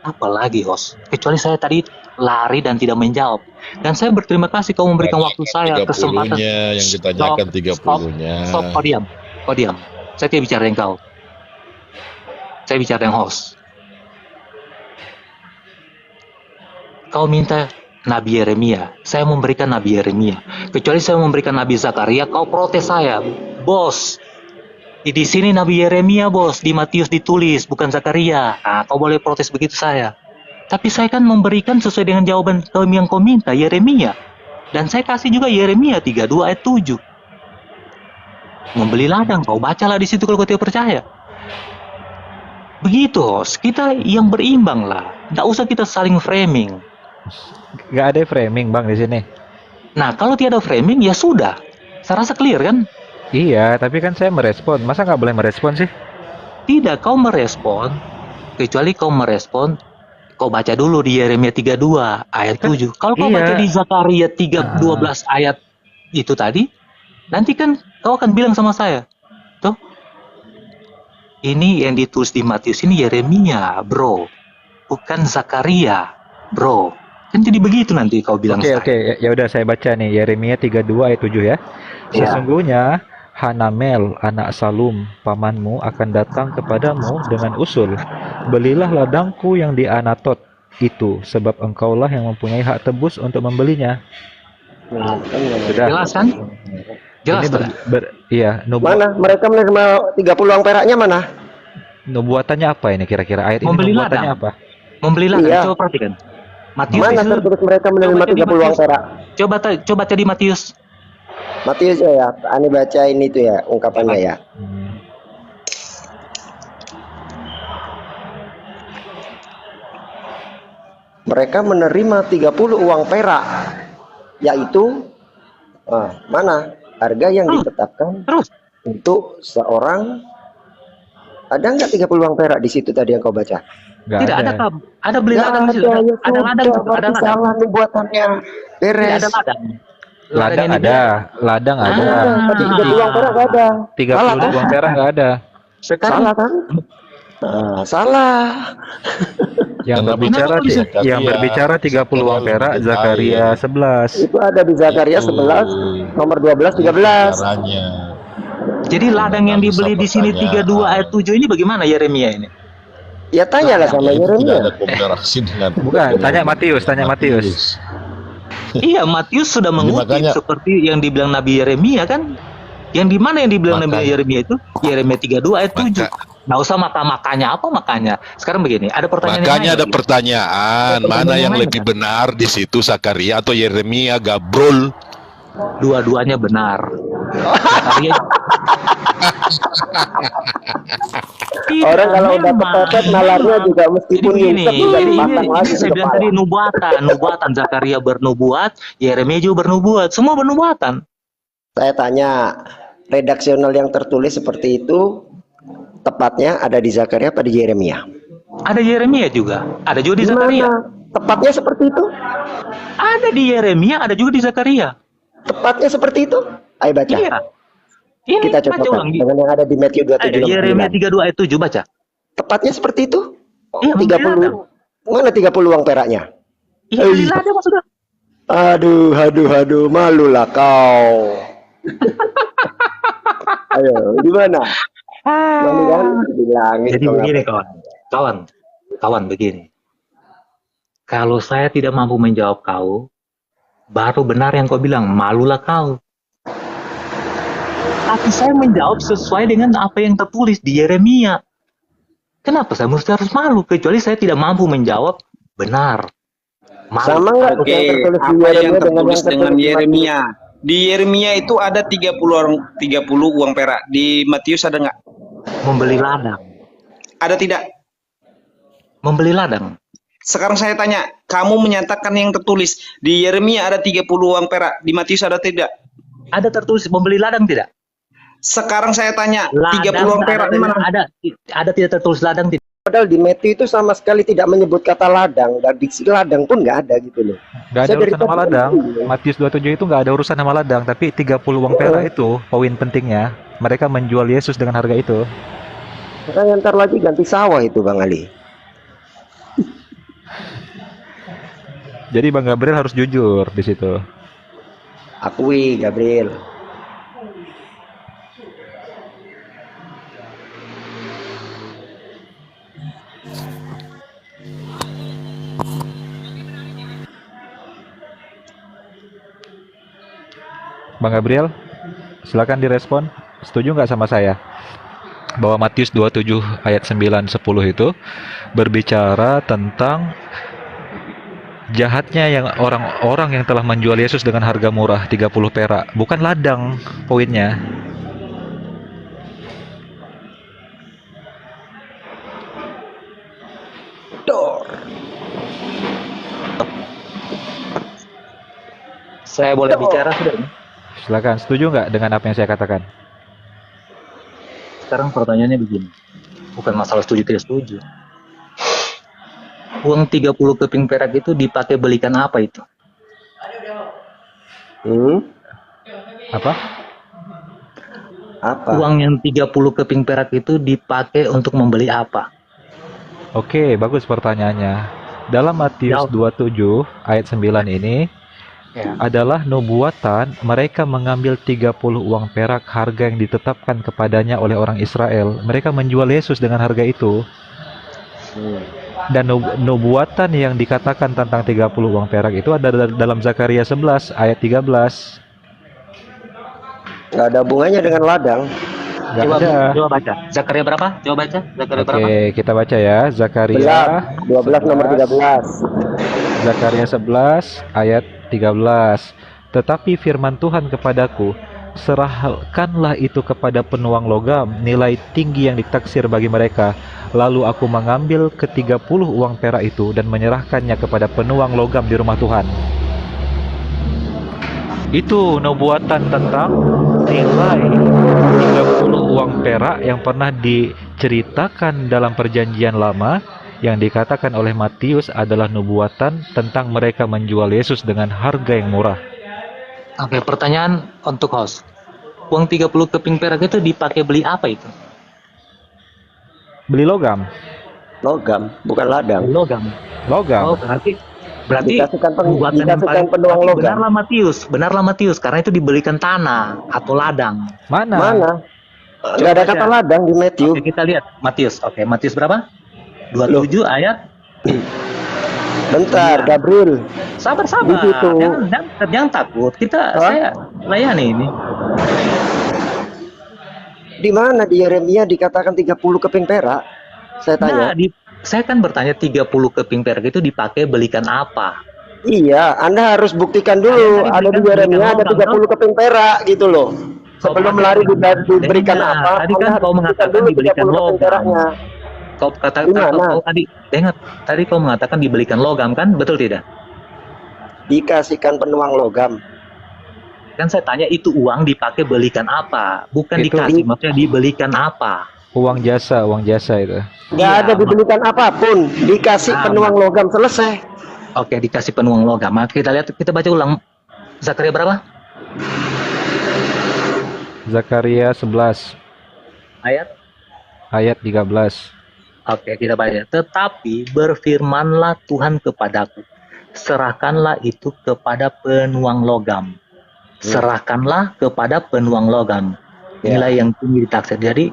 Apalagi, host. Kecuali saya tadi lari dan tidak menjawab. Dan saya berterima kasih kau memberikan waktu saya kesempatan. 30-nya yang ditanyakan Stop, 30-nya. Stop, kau diam. Kau diam. Saya tidak bicara dengan kau. Saya bicara dengan host. Kau minta Nabi Yeremia, saya memberikan Nabi Yeremia. Kecuali saya memberikan Nabi Zakaria, kau protes saya, bos. Di sini Nabi Yeremia, bos. Di Matius ditulis, bukan Zakaria. Nah, kau boleh protes begitu saya. Tapi saya kan memberikan sesuai dengan jawaban yang kau minta, Yeremia. Dan saya kasih juga Yeremia 32 ayat 7. Membeli ladang, kau bacalah di situ kalau kau tidak percaya. Begitu, host. Kita yang berimbang lah. Tidak usah kita saling framing. Nggak ada framing bang di sini. Nah, kalau tiada framing, ya sudah. Saya rasa clear kan? Iya, tapi kan saya merespon. Masa nggak boleh merespon sih? Tidak, kau merespon. Kecuali kau merespon, kau baca dulu di Yeremia 32 ayat 7. Kalau kau Iya. baca di Zakaria 12 ayat itu tadi, nanti kan kau akan bilang sama saya, tuh, ini yang ditulis di Matius ini Yeremia, bro. Bukan Zakaria, bro. Kan jadi begitu nanti kau bilang Oke, saya. oke. Ya udah saya baca nih Yeremia 32 ayat 7 ya. Ya. Sesungguhnya Hanamel anak Salum pamanmu akan datang kepadamu dengan usul, belilah ladangku yang di Anatot itu, sebab engkaulah yang mempunyai hak tebus untuk membelinya. Sudah. Jelas kan? Jelas Ini sudah. iya, Mana? Mereka menerima 30 uang peraknya mana? nubuatannya apa ini kira-kira? Ayat ini Membeli nubuatannya ladang. apa? Membeli ladang, Iya. coba perhatikan. Matius Mana itu, tertulis mereka menerima coba di 30 uang Matius. perak? Coba tadi Matius. Matius ya, Ani bacain itu ya ungkapannya ya. Mereka menerima 30 uang perak, yaitu mana harga yang ditetapkan Terus, untuk seorang. Ada nggak 30 uang perak di situ tadi yang kau baca? Nggak tidak ada. Ada beli Nggak ladang di situ. ada, ya Ada sudah, ladang, ada berarti ladang. salah nih buatannya. Tidak Beres. ada ladang. Ladang yang ada, dibilang. ladang ada. Tapi 30 uang perak nggak ada. 30 Salah kan? uang perak nggak ada. Sekarang Salah kan? Nah, salah. Yang Kenapa berbicara bisa Zakaria? yang berbicara 30 uang perak Zakaria 11. Itu ada di Zakaria 11, nomor 12, 13. Caranya. jadi ladang yang dibeli di sini 32 ayat 7 ini bagaimana Yeremia ini? Ya tanyalah sama Itu tidak ada Yeremia. komparasi dengan Bukan, tanya Matius. Iya, Matius sudah mengutip makanya- seperti yang dibilang Nabi Yeremia kan? Yang di mana yang dibilang Nabi Makanya- Yeremia itu? Yeremia 32 ayat 7. Maka- Nggak usah makanya apa makanya. Sekarang begini, ada pertanyaan yang Makanya lain ada lagi. pertanyaan, Ada mana pertanyaan yang lain, lebih kan? benar di situ Zakaria atau Yeremia, Gabrol? Dua-duanya benar. Zakaria Tidak, Orang kalau udah memang, kepepet nalarnya juga meskipun jadi begini, nyungsep juga jadi dipasang lagi ini di saya bilang kepala. tadi nubuatan Zakaria bernubuat, Yeremia juga bernubuat, semua bernubuatan. Saya tanya, redaksional yang tertulis seperti itu tepatnya ada di Zakaria apa di Yeremia? Ada Yeremia juga, ada juga di Di Zakaria. mana? Tepatnya seperti itu? Ada di Yeremia, ada juga di Zakaria. Tepatnya seperti itu? Ayo baca. Iya. Ini Kita baca cocokkan ulang. dengan yang ada di Matthew Ada 27 Yeremia 29. 32 ayat 7 baca. Tepatnya seperti itu? Iya, membeli 30. ladang. Mana 30 uang peraknya? Iya, beli ladang maksudnya. Aduh, malulah kau. Ayo, gimana? Malu kan? Bilangin Jadi kau begini ngapain. kawan begini. Kalau saya tidak mampu menjawab kau, baru benar yang kau bilang, malulah kau. Tapi saya menjawab sesuai dengan apa yang tertulis di Yeremia. Kenapa saya mesti harus malu? Kecuali saya tidak mampu menjawab benar. Malu. Sama nggak Oke, yang tertulis di apa yang Yeremia dengan tertulis yang dengan tertulis di Yeremia? Di Yeremia itu ada 30 uang perak. Di Matius ada nggak? Membeli ladang. Ada tidak? Membeli ladang. Sekarang saya tanya, kamu menyatakan yang tertulis di Yeremia ada 30 uang perak, di Matius ada tidak? Ada tertulis membeli ladang tidak? Sekarang saya tanya, Ladang 30 uang perak di mana? ada tidak tertulis ladang tidak? Padahal di Matthew itu sama sekali tidak menyebut kata ladang, dan diksi ladang pun nggak ada gitu loh. Nggak ada Saya dari urusan sama tadi ladang. bingung. Matius 27 itu nggak ada urusan sama ladang, tapi 30 uang perak itu poin pentingnya. Mereka menjual Yesus dengan harga itu. Makanya ntar lagi ganti sawah itu Bang Ali. Jadi Bang Gabriel harus jujur di situ. Akui Gabriel. Bang Gabriel, silakan direspon. Setuju nggak sama saya bahwa Matius 27 ayat 9 10 itu berbicara tentang jahatnya yang orang-orang yang telah menjual Yesus dengan harga murah 30 perak, bukan ladang poinnya. Saya boleh bicara sudah ini? Silakan, setuju nggak dengan apa yang saya katakan? Sekarang pertanyaannya begini. Bukan masalah setuju tidak setuju. Uang 30 keping perak itu dipakai belikan apa itu? Apa? Apa? Uang yang 30 keping perak itu dipakai untuk membeli apa? Oke, bagus pertanyaannya. Dalam Matius 27 ayat 9 ini adalah nubuatan mereka mengambil 30 uang perak harga yang ditetapkan kepadanya oleh orang Israel. Mereka menjual Yesus dengan harga itu. Dan nubuatan yang dikatakan tentang 30 uang perak itu ada dalam Zakaria 11 ayat 13. Nggak ada hubungannya dengan ladang. Nggak ada. Coba baca. Zakaria berapa? Coba baca. Zakaria berapa? Oke, kita baca ya. Zakaria 12 nomor 13. Zakaria 11 ayat 13. Tetapi firman Tuhan kepadaku, serahkanlah itu kepada penuang logam, nilai tinggi yang ditaksir bagi mereka. Lalu aku mengambil ke-30 uang perak itu dan menyerahkannya kepada penuang logam di rumah Tuhan. Itu nubuatan tentang nilai 30 uang perak yang pernah diceritakan dalam perjanjian lama, yang dikatakan oleh Matius adalah nubuatan tentang mereka menjual Yesus dengan harga yang murah. Oke, pertanyaan untuk host. Uang 30 keping perak itu dipakai beli apa itu? Beli logam. Logam, bukan ladang. Logam. Logam. Oh, berarti nubuatan yang dikasihkan paling penuang logam. Benarlah Matius, karena itu dibelikan tanah atau ladang. Mana? Nggak ada kata ladang di Matthew. Oke, kita lihat Matius. Oke, Matius berapa? 27 ayat. Bentar, Gabriel. Sabar. Di situ. Jangan takut. Saya layani ini. Di mana di Yeremia dikatakan 30 keping perak? Saya tanya. Saya kan bertanya 30 keping perak itu dipakai belikan apa? Iya, Anda harus buktikan dulu. Ada di Yeremia ada 30 keping perak gitu loh. Sebelum lari diberikan apa? Tadi kan kau mengatakan dibelikan logam. Kau tadi kau mengatakan dibelikan logam, kan? Betul tidak? Dikasihkan penuang logam. Kan saya tanya itu uang dipakai belikan apa? Bukan Itu dikasih, maksudnya dibelikan apa? Uang jasa itu. Nggak ada dibelikan apapun, dikasih penuang logam, selesai. Oke, dikasih penuang logam. Kita lihat, kita baca ulang. Zakaria berapa? Zakaria 11 ayat 13. Oke, kita baca. Tetapi berfirmanlah Tuhan kepadaku, serahkanlah itu kepada penuang logam. Serahkanlah kepada penuang logam. Nilai yang tinggi ditaksir. Jadi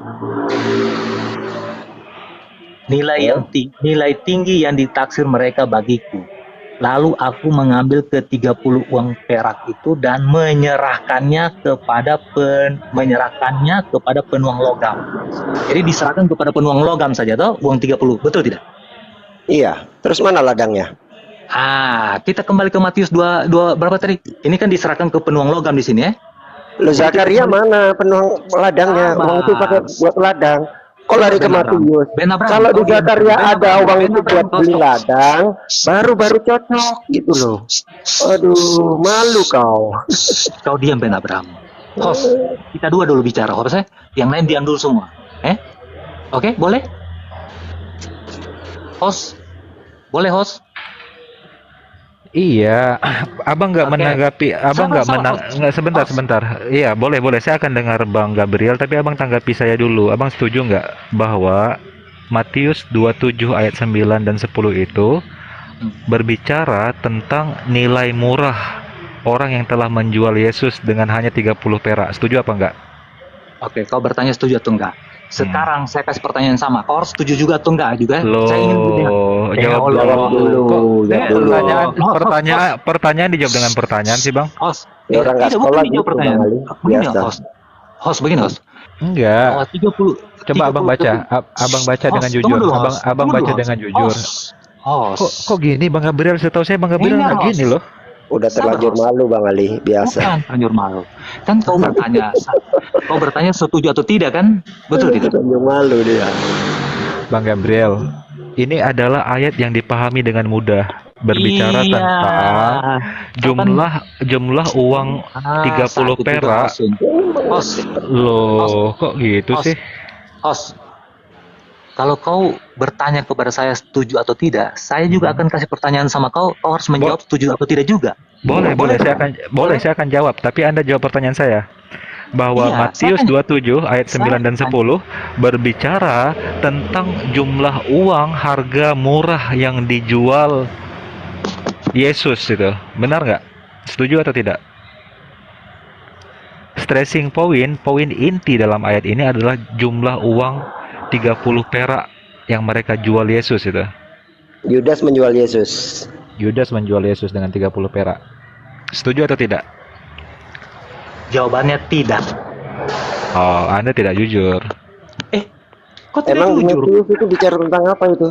nilai tinggi yang ditaksir mereka bagiku. Lalu aku mengambil ke-30 uang perak itu dan menyerahkannya kepada penuang logam. Jadi diserahkan kepada penuang logam saja toh, uang 30. Betul tidak? Iya. Terus mana ladangnya? Kita kembali ke Matius 2 berapa tadi? Ini kan diserahkan ke penuang logam di sini ya. Lo Zakaria mana penuang ladangnya? Uang itu pakai buat ladang. Kok lari ke Matius? Kalau di Zakaria ada uang itu buat beli ladang, baru cocok gitu loh. Aduh, malu kau. Kau diam, Ben Abraham. Host, kita dua dulu bicara. Host, yang lain diam dulu semua. Oke, boleh? Host, boleh host? Iya, abang nggak menanggapi, sebentar. Iya, boleh. Saya akan dengar Bang Gabriel, tapi abang tanggapi saya dulu. Abang setuju nggak bahwa Matius 27 ayat 9 dan 10 itu berbicara tentang nilai murah orang yang telah menjual Yesus dengan hanya 30 perak. Setuju apa enggak? Oke, kau bertanya setuju atau enggak? Sekarang saya kasih pertanyaan sama. Kau harus setuju juga atau enggak juga? Saya ingin Loh, jawab dulu. dulu. Kok pertanyaan, Host, pertanyaan dijawab dengan pertanyaan sih, Bang? Host, Ya, orang nggak tidak sekolah bukan dijawab gitu, pertanyaan. Bang Ali. Begini, Biasa. host, begini, host. Enggak. Bahwa 30 Coba Abang baca. Abang baca dengan Host, jujur. tunggu dulu, Abang host. Abang Tunggu baca dulu, dengan host. jujur. Kok gini Bang Gabriel? Setahu saya Bang Gabriel Ini, nggak host. gini loh. Udah terlanjur Sabar, malu Bang Ali, biasa. Bukan terlanjur malu. Kan kau bertanya setuju atau tidak kan? Betul tidak? Terlanjur malu dia. Bang Gabriel, ini adalah ayat yang dipahami dengan mudah. Berbicara Iya. tentang jumlah uang 30 sakit juga, perak. Host. Loh, kok gitu Host. sih? Host, kalau kau bertanya kepada saya setuju atau tidak, saya juga akan kasih pertanyaan sama kau. Kau harus menjawab setuju atau tidak juga. Boleh, saya akan jawab, tapi Anda jawab pertanyaan saya. Bahwa Iya, Matius saya 27 ayat 9 dan 10 berbicara tentang jumlah uang harga murah yang dijual Yesus itu. Benar nggak? Setuju atau tidak? Stressing poin inti dalam ayat ini adalah jumlah uang 30 perak yang mereka jual Yesus itu. Yudas menjual Yesus. Yudas menjual Yesus dengan 30 perak. Setuju atau tidak? Jawabannya tidak. Oh, Anda tidak jujur. Kok tidak Emang jujur? Matius itu bicara tentang apa itu?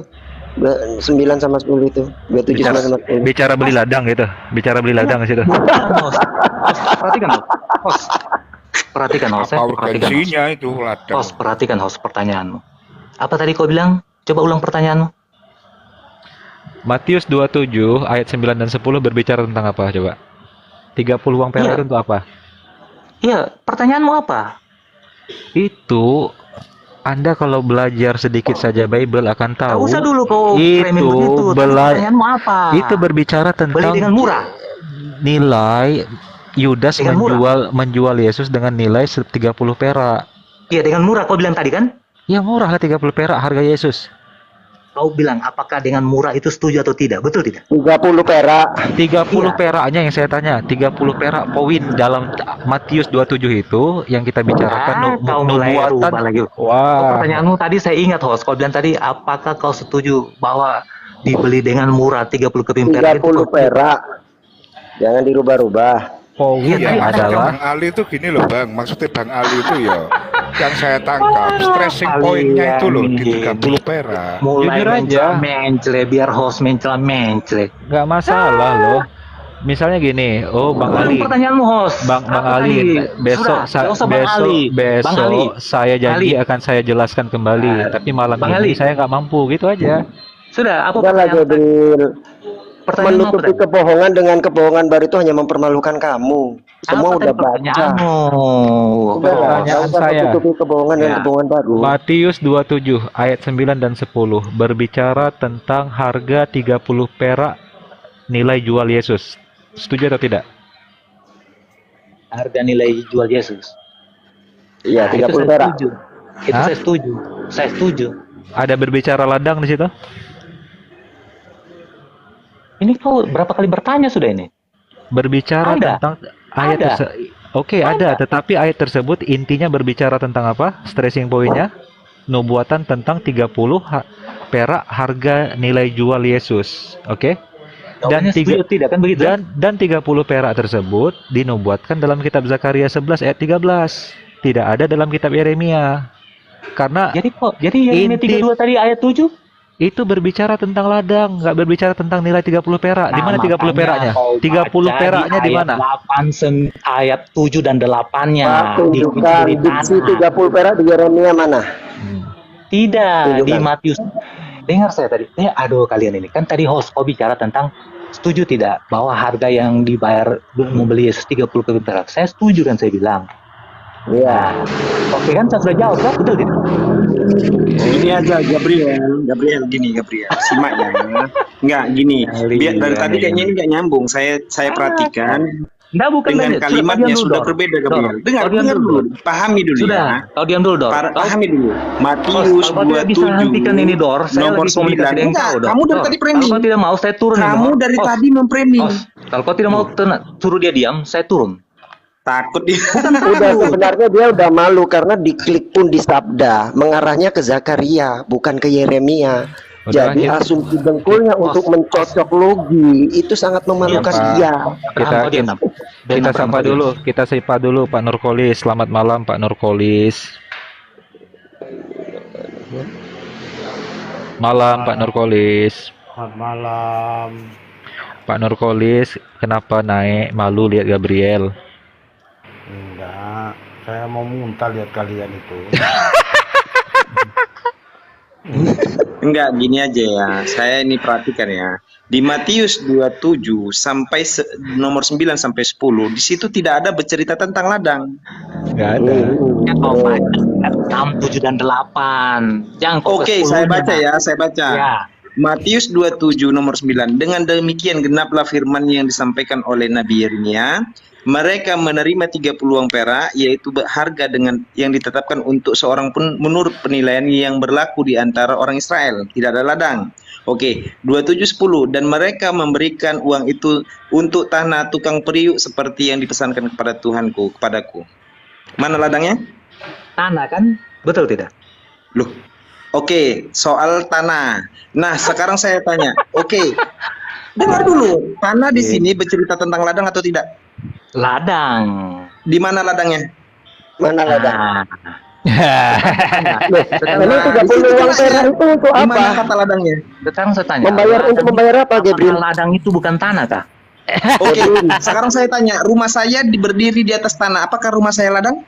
9 sama 10 itu. 27 sama 10. Bicara beli ladang gitu. Bicara beli ladang di situ. Host, perhatikan, host. Perhatikan, host. Apa Perhatikan, host. urgensinya itu ladang? Host, perhatikan, host, pertanyaanmu. Apa tadi kau bilang? Coba ulang pertanyaanmu. Matius 27 ayat 9 dan 10 berbicara tentang apa coba? 30 uang perak Iya. itu untuk apa? Iya, pertanyaanmu apa? Itu Anda kalau belajar sedikit saja Bible akan Tak tahu. usah dulu kau framing begitu. Pertanyaanmu apa? Itu berbicara Beli tentang dengan murah. nilai Yudas Dengan menjual Yesus dengan nilai 30 perak. Iya, dengan murah kau bilang tadi kan? Ya murah lah 30 perak harga Yesus. Kau bilang apakah dengan murah itu setuju atau tidak? Betul tidak? 30 perak. 30 Iya. peraknya yang saya tanya, 30 perak poin dalam Matius 27 itu yang kita bicarakan Kau mulai nubuatan. rubah lagi. Wah. Pertanyaanmu tadi saya ingat, host. Kau bilang tadi apakah kau setuju bahwa dibeli dengan murah 30 keping perak 30 perak. Jangan dirubah-rubah. Poin Iya, adalah Bang Ali itu gini loh Bang, maksudnya Bang Ali itu ya yang saya tangkap stressing Ali poinnya itu loh di ini. 30 perak. mulai Jujur aja. mencela biar host mencela. nggak masalah loh. Misalnya gini, oh Bang Ulang Ali, pertanyaanmu, host. Bang Apa Ali, tadi? besok Sudah, nggak usah Bang Ali. Bang Ali. besok saya janji akan saya jelaskan kembali. Tapi malam Bang ini Ali. saya nggak mampu, gitu aja. Sudah, apa Udahlah pertanyaan? Gabriel. Pertanyaanmu apa Menutupi tadi? kebohongan dengan kebohongan baru itu hanya mempermalukan kamu. Semua Apa udah tadi baca. pertanyaanmu? Udah, Pertanyaan nggak usah saya. tutupi kebohongan dengan Ya. kebohongan baru. Matius 27 ayat 9 dan 10 berbicara tentang harga 30 perak nilai jual Yesus. Setuju atau tidak? Harga nilai jual Yesus. Iya, Nah, itu 30 saya perak. setuju. Itu Hah? saya setuju. Saya setuju. Ada berbicara ladang di situ? Ini kau berapa kali bertanya sudah ini? Berbicara Ada. tentang ayat Ada. Oke, ada, tetapi ayat tersebut intinya berbicara tentang apa? Stressing poinnya nubuatan tentang 30 perak harga nilai jual Yesus. Oke? Dan Jawabannya setuju tidak kan begitu? dan 30 perak tersebut dinubuatkan dalam kitab Zakaria 11 ayat 13. Tidak ada dalam kitab Yeremia. Karena Jadi yang ini Inti- 32 tadi ayat 7? itu berbicara tentang ladang, nggak berbicara tentang nilai 30 perak. Di mana 30 peraknya? 30 peraknya di mana? Ayat 7 dan 8-nya. Tunjukkan diksi 30 perak di Yeremia mana? Tidak, di Tunjukkan. Matius. Dengar saya tadi. Aduh kalian ini. Kan tadi host kau bicara tentang setuju tidak bahwa harga yang dibayar membeli Yesus 30 keping perak. Saya setuju kan saya bilang. Iya. Oke kan saya sudah jawab kan? Betul tidak? Gini aja Gabriel simak ya. Enggak gini. Biar dari tadi kayaknya ini enggak nyambung. Saya perhatikan Enggak, bukan dengan Sudah, kalimatnya kau diam sudah dulu, berbeda Dor. Gabriel. Kau Dengar diam dulu. Pahami dulu Sudah, ya. kau diam dulu, Dor. Pahami dulu. Host, Matius kalau kau tidak bisa 27 hentikan ini, Dor. Saya nomor lagi komunikasi 9. dengan Enggak, kau, Dor. kamu dari Dor, tadi framing. Kalau kau tidak mau, saya turun. ini, Kamu Dor. dari Host, tadi memframing. Host, kalau kau tidak mau suruh dia diam, saya turun. Takut dia. Udah sebenarnya dia udah malu karena diklik pun di sabda mengarahnya ke Zakaria bukan ke Yeremia. Udah, Jadi asumsi dengkulnya untuk mencocok logi itu sangat memalukan Pak. dia. Kita sapa dulu Pak Nurkolis. Selamat malam Pak Nurkolis. Malam Pak Nurkolis. Selamat malam. Pak Nurkolis, kenapa naik malu lihat Gabriel? Enggak, saya mau muntah lihat kalian itu. Enggak, gini aja ya. Saya ini perhatikan ya. Di Matius 27 sampai nomor 9 sampai 10, di situ tidak ada bercerita tentang ladang. Enggak ada. Ya, kau baca 6, 7 dan 8. Jangan kau Oke, saya baca ya, saya baca. Ya. Matius 27 nomor 9. Dengan demikian genaplah firman yang disampaikan oleh Nabi Yeremia. Mereka menerima 30 uang perak, yaitu harga dengan yang ditetapkan untuk seorang pun menurut penilaian yang berlaku di antara orang Israel. Tidak ada ladang. Oke, 27:10. Dan mereka memberikan uang itu untuk tanah tukang periuk seperti yang dipesankan kepada Tuhanku, kepadaku. Mana ladangnya? Tanah kan? Betul tidak? Loh. Oke, soal tanah. Nah, sekarang saya tanya. Oke. Dengar dulu. Tanah di sini bercerita tentang ladang atau tidak? Ladang. Di mana ladangnya? Mana ladang? Memang 30 uang perak itu untuk Di mana apa? kata ladangnya? Sekarang saya tanya. Untuk membayar apa, Gabriel? Ladang itu bukan tanah kah? Oke, sekarang saya tanya, rumah saya berdiri di atas tanah. Apakah rumah saya ladang?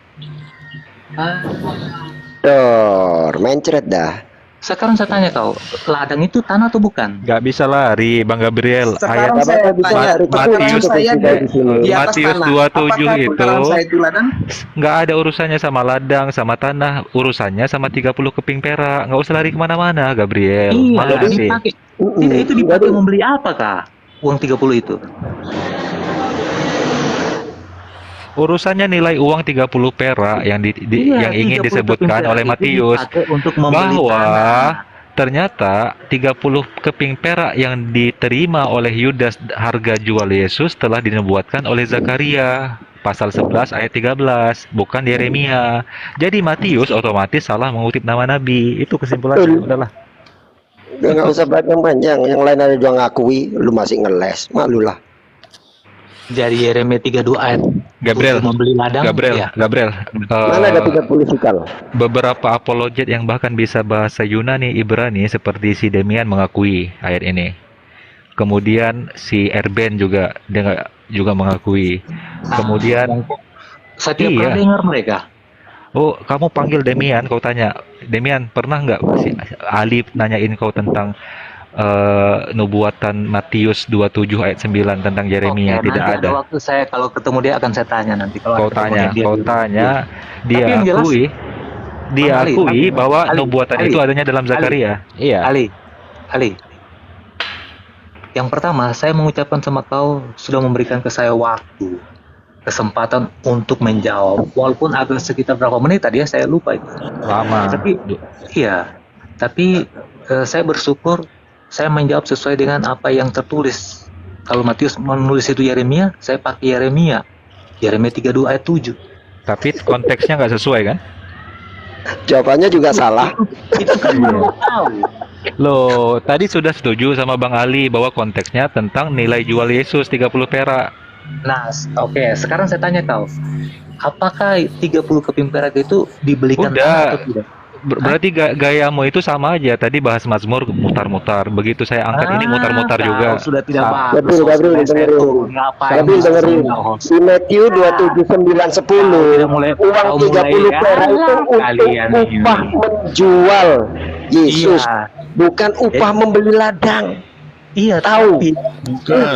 Dor, mencret dah. Sekarang saya tanya kau, ladang itu tanah atau bukan? Nggak bisa lari, Bang Gabriel. Sekarang Ayat saya tanya, Matius saya di atas Matius tanah. 27 Apakah itu perkataan saya itu ladang? nggak ada urusannya sama ladang, sama tanah, urusannya sama 30 keping perak. Nggak usah lari kemana-mana, Gabriel. Iya, Mana sih? dipakai. Tidak, itu dipakai membeli apa kah? Uang 30 itu. Urusannya nilai uang 30 perak yang Iya, yang ingin 30 disebutkan keping oleh perak itu Matius dipakai untuk membeli bahwa tanah. ternyata 30 keping perak yang diterima oleh Yudas harga jual Yesus telah dinubuatkan oleh Zakaria pasal 11 ayat 13, bukan Yeremia. Jadi Matius otomatis salah mengutip nama nabi. Itu kesimpulannya. Udahlah. Udah nggak usah panjang-panjang. Yang lain ada juga ngakui, lu masih ngeles. Malu lah. Dari Yeremia 32 ayat Gabriel, untuk membeli ladang. Gabriel, Ya. Gabriel. Mana ada 30 sikal? Beberapa apologet yang bahkan bisa bahasa Yunani, Ibrani seperti si Demian mengakui ayat ini. Kemudian si Erben juga juga mengakui. Kemudian Saya tidak pernah dengar mereka. Oh, kamu panggil Demian, kau tanya, Demian pernah nggak si Ali nanyain kau tentang nubuatan Matius 27 ayat 9 tentang Yeremia? Oke, tidak nanti ada. waktu saya kalau ketemu dia akan saya tanya nanti. Kalau Kau ada tanya, ketemu kau dia. tanya, Tapi dia yang jelas, Ali, akui bahwa Ali, nubuatan Ali, itu adanya dalam Zakaria. Iya. Ali. Yang pertama, saya mengucapkan sama kau sudah memberikan ke saya waktu, kesempatan untuk menjawab. Walaupun agak sekitar berapa menit tadi ya, saya lupa itu. Lama. Tapi saya bersyukur saya menjawab sesuai dengan apa yang tertulis. Kalau Matius menulis itu Yeremia, saya pakai Yeremia 32 ayat 7. Tapi konteksnya nggak sesuai kan? Jawabannya juga salah. Itu kan belum tahu. Loh, tadi sudah setuju sama Bang Ali bahwa konteksnya tentang nilai jual Yesus 30 perak. Nah, oke, sekarang saya tanya kau, apakah 30 keping perak itu dibelikan tanah atau tidak? Berarti gayamu itu sama aja. Tadi bahas Mazmur mutar-mutar. Begitu saya angkat ini mutar-mutar juga. Sudah tidak bagus. Gabriel dengerin. Di Matius 27 9 10 uang 30 perak itu untuk upah menjual Yesus, bukan upah membeli ladang. Iya, tahu. Bukan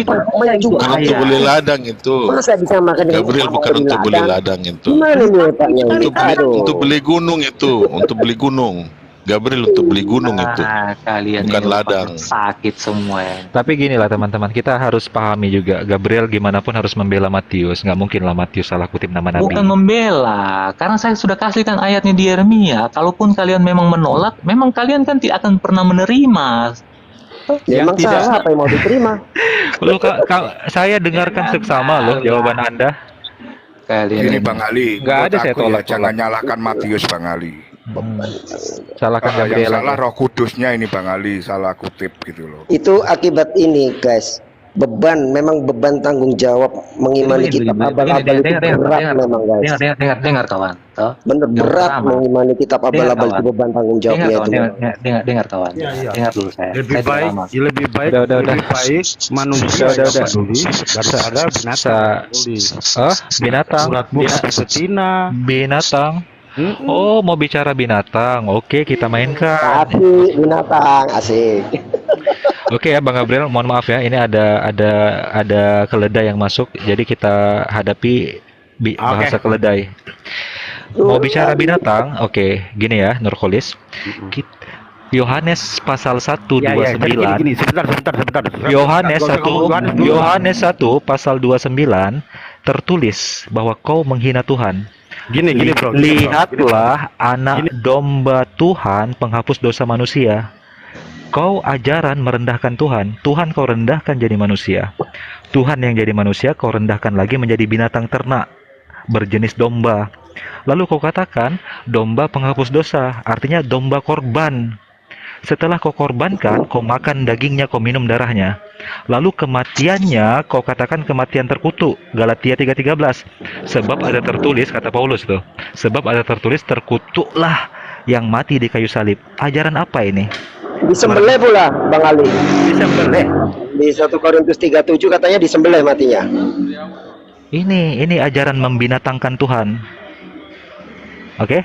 untuk beli ladang itu. Masa bisa makan dengan Gabriel bukan untuk beli ladang itu. Gimana nih otaknya? Untuk beli gunung itu, untuk beli gunung. Gabriel untuk beli gunung itu. Kalian bukan ini ladang. sakit semua ya. Tapi gini lah teman-teman, kita harus pahami juga Gabriel gimana pun harus membela Matius. Nggak mungkin lah Matius salah kutip nama Nabi. Bukan membela, karena saya sudah kasihkan ayatnya di Yeremia. Kalaupun kalian memang menolak, memang kalian kan tidak akan pernah menerima. Ya, emang salah apa yang mau diterima? Loh, saya dengarkan seksama loh jawaban Anda. kalian Ini ini. Bang Ali, Nggak menurut ada saya aku ya, tolak. jangan nyalahkan Matius Bang Ali. Salahkan Yang Gabriel salah aja. Roh Kudusnya ini Bang Ali, salah kutip gitu loh. Itu akibat ini guys, beban, memang beban tanggung jawab mengimani kitab abal-abal itu berat memang guys. Dengar kawan. Toh? Bener Yang berat pertama, mengimani kitab abal-abal itu, kawan. beban tanggung Dengar jawabnya kawan, itu. dengar kawan. Iya, iya. Dengar dulu saya. Lebih Saya tidak baik, lama. lebih baik, Udah. lebih baik manusia Udah. yang peduli daripada binatang. peduli. Binatang. Urat bulu betina. Binatang. Mm-mm. Oh, mau bicara binatang. Oke, kita mainkan. Asik binatang, asik. Oke ya, Bang Gabriel, mohon maaf ya. Ini ada keledai yang masuk. Jadi kita hadapi bahasa keledai. Mau bicara binatang? Oke, gini ya, Nurkolis. Yohanes pasal 1 Ya, ya, 29. gini, sebentar. Yohanes Gak usah 1 ngomong Yohanes dulu. Yohanes 1 pasal 29 tertulis bahwa kau menghina Tuhan. Gini, bro. Lihatlah anak domba Tuhan penghapus dosa manusia. Kau ajaran merendahkan Tuhan. Tuhan kau rendahkan jadi manusia. Tuhan yang jadi manusia kau rendahkan lagi menjadi binatang ternak berjenis domba. Lalu kau katakan domba penghapus dosa, artinya domba korban. Setelah kau korbankan, kau makan dagingnya, kau minum darahnya. Lalu kematiannya, kau katakan kematian terkutuk. Galatia 3:13. Sebab ada tertulis, kata Paulus tuh. Sebab ada tertulis, terkutuklah yang mati di kayu salib. Ajaran apa ini? Disembelih pula Bang Ali. Disembelih. Di 1 Korintus 3:7 katanya disembelih matinya. Ini ajaran membinatangkan Tuhan. Oke?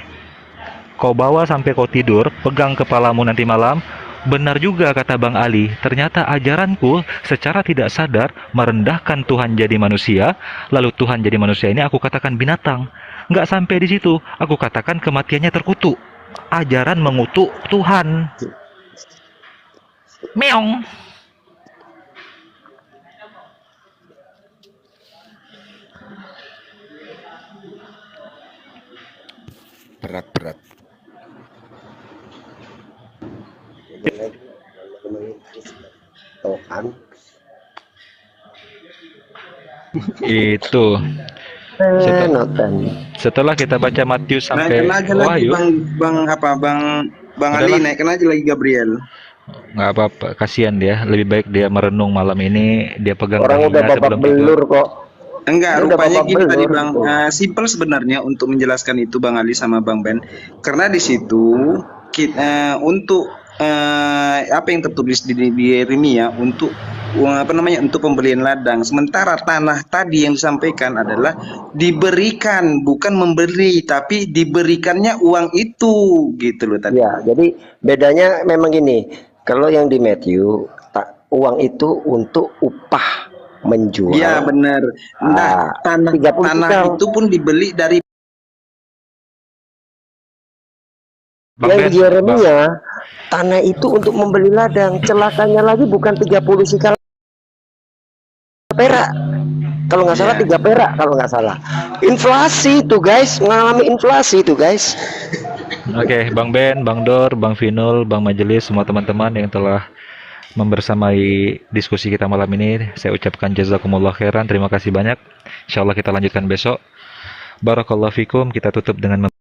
Kau bawa sampai kau tidur, pegang kepalamu nanti malam. Benar juga kata Bang Ali, ternyata ajaranku secara tidak sadar merendahkan Tuhan jadi manusia, lalu Tuhan jadi manusia ini aku katakan binatang. Nggak sampai di situ, aku katakan kematiannya terkutuk. Ajaran mengutuk Tuhan. Meong. Berat. Tuhan. Itu. Setelah kita baca Matius sampai Naikkan aja lagi Wahyu, Bang Ali, naikkan aja lagi Gabriel. nggak apa-apa, kasihan dia. Lebih baik dia merenung malam ini, dia pegang Orang udah dahinya babak sebelum tidur. belur kok. Enggak, Ini udah rupanya babak gini tadi belur, Bang, gitu. simple sebenarnya untuk menjelaskan itu Bang Ali sama Bang Ben. Karena di situ untuk apa yang tertulis di Yeremia untuk untuk pembelian ladang. Sementara tanah tadi yang disampaikan adalah diberikan, bukan memberi, tapi diberikannya uang itu gitu loh tadi. Ya, jadi bedanya memang gini. Kalau yang di Matthew, uang itu untuk upah menjual. Iya benar. Nah, tanah 30 juta. itu pun dibeli dari Yang di Yeremia, tanah itu untuk membeli ladang. Celakanya lagi bukan 30 sikal perak. Kalau nggak salah 3 perak kalau nggak salah. Inflasi itu guys, mengalami inflasi itu guys. Oke, Bang Ben, Bang Dor, Bang Vinul, Bang Majelis, semua teman-teman yang telah membersamai diskusi kita malam ini, saya ucapkan jazakumullah khairan. Terima kasih banyak. Insyaallah kita lanjutkan besok. Barakallahu fikum. Kita tutup dengan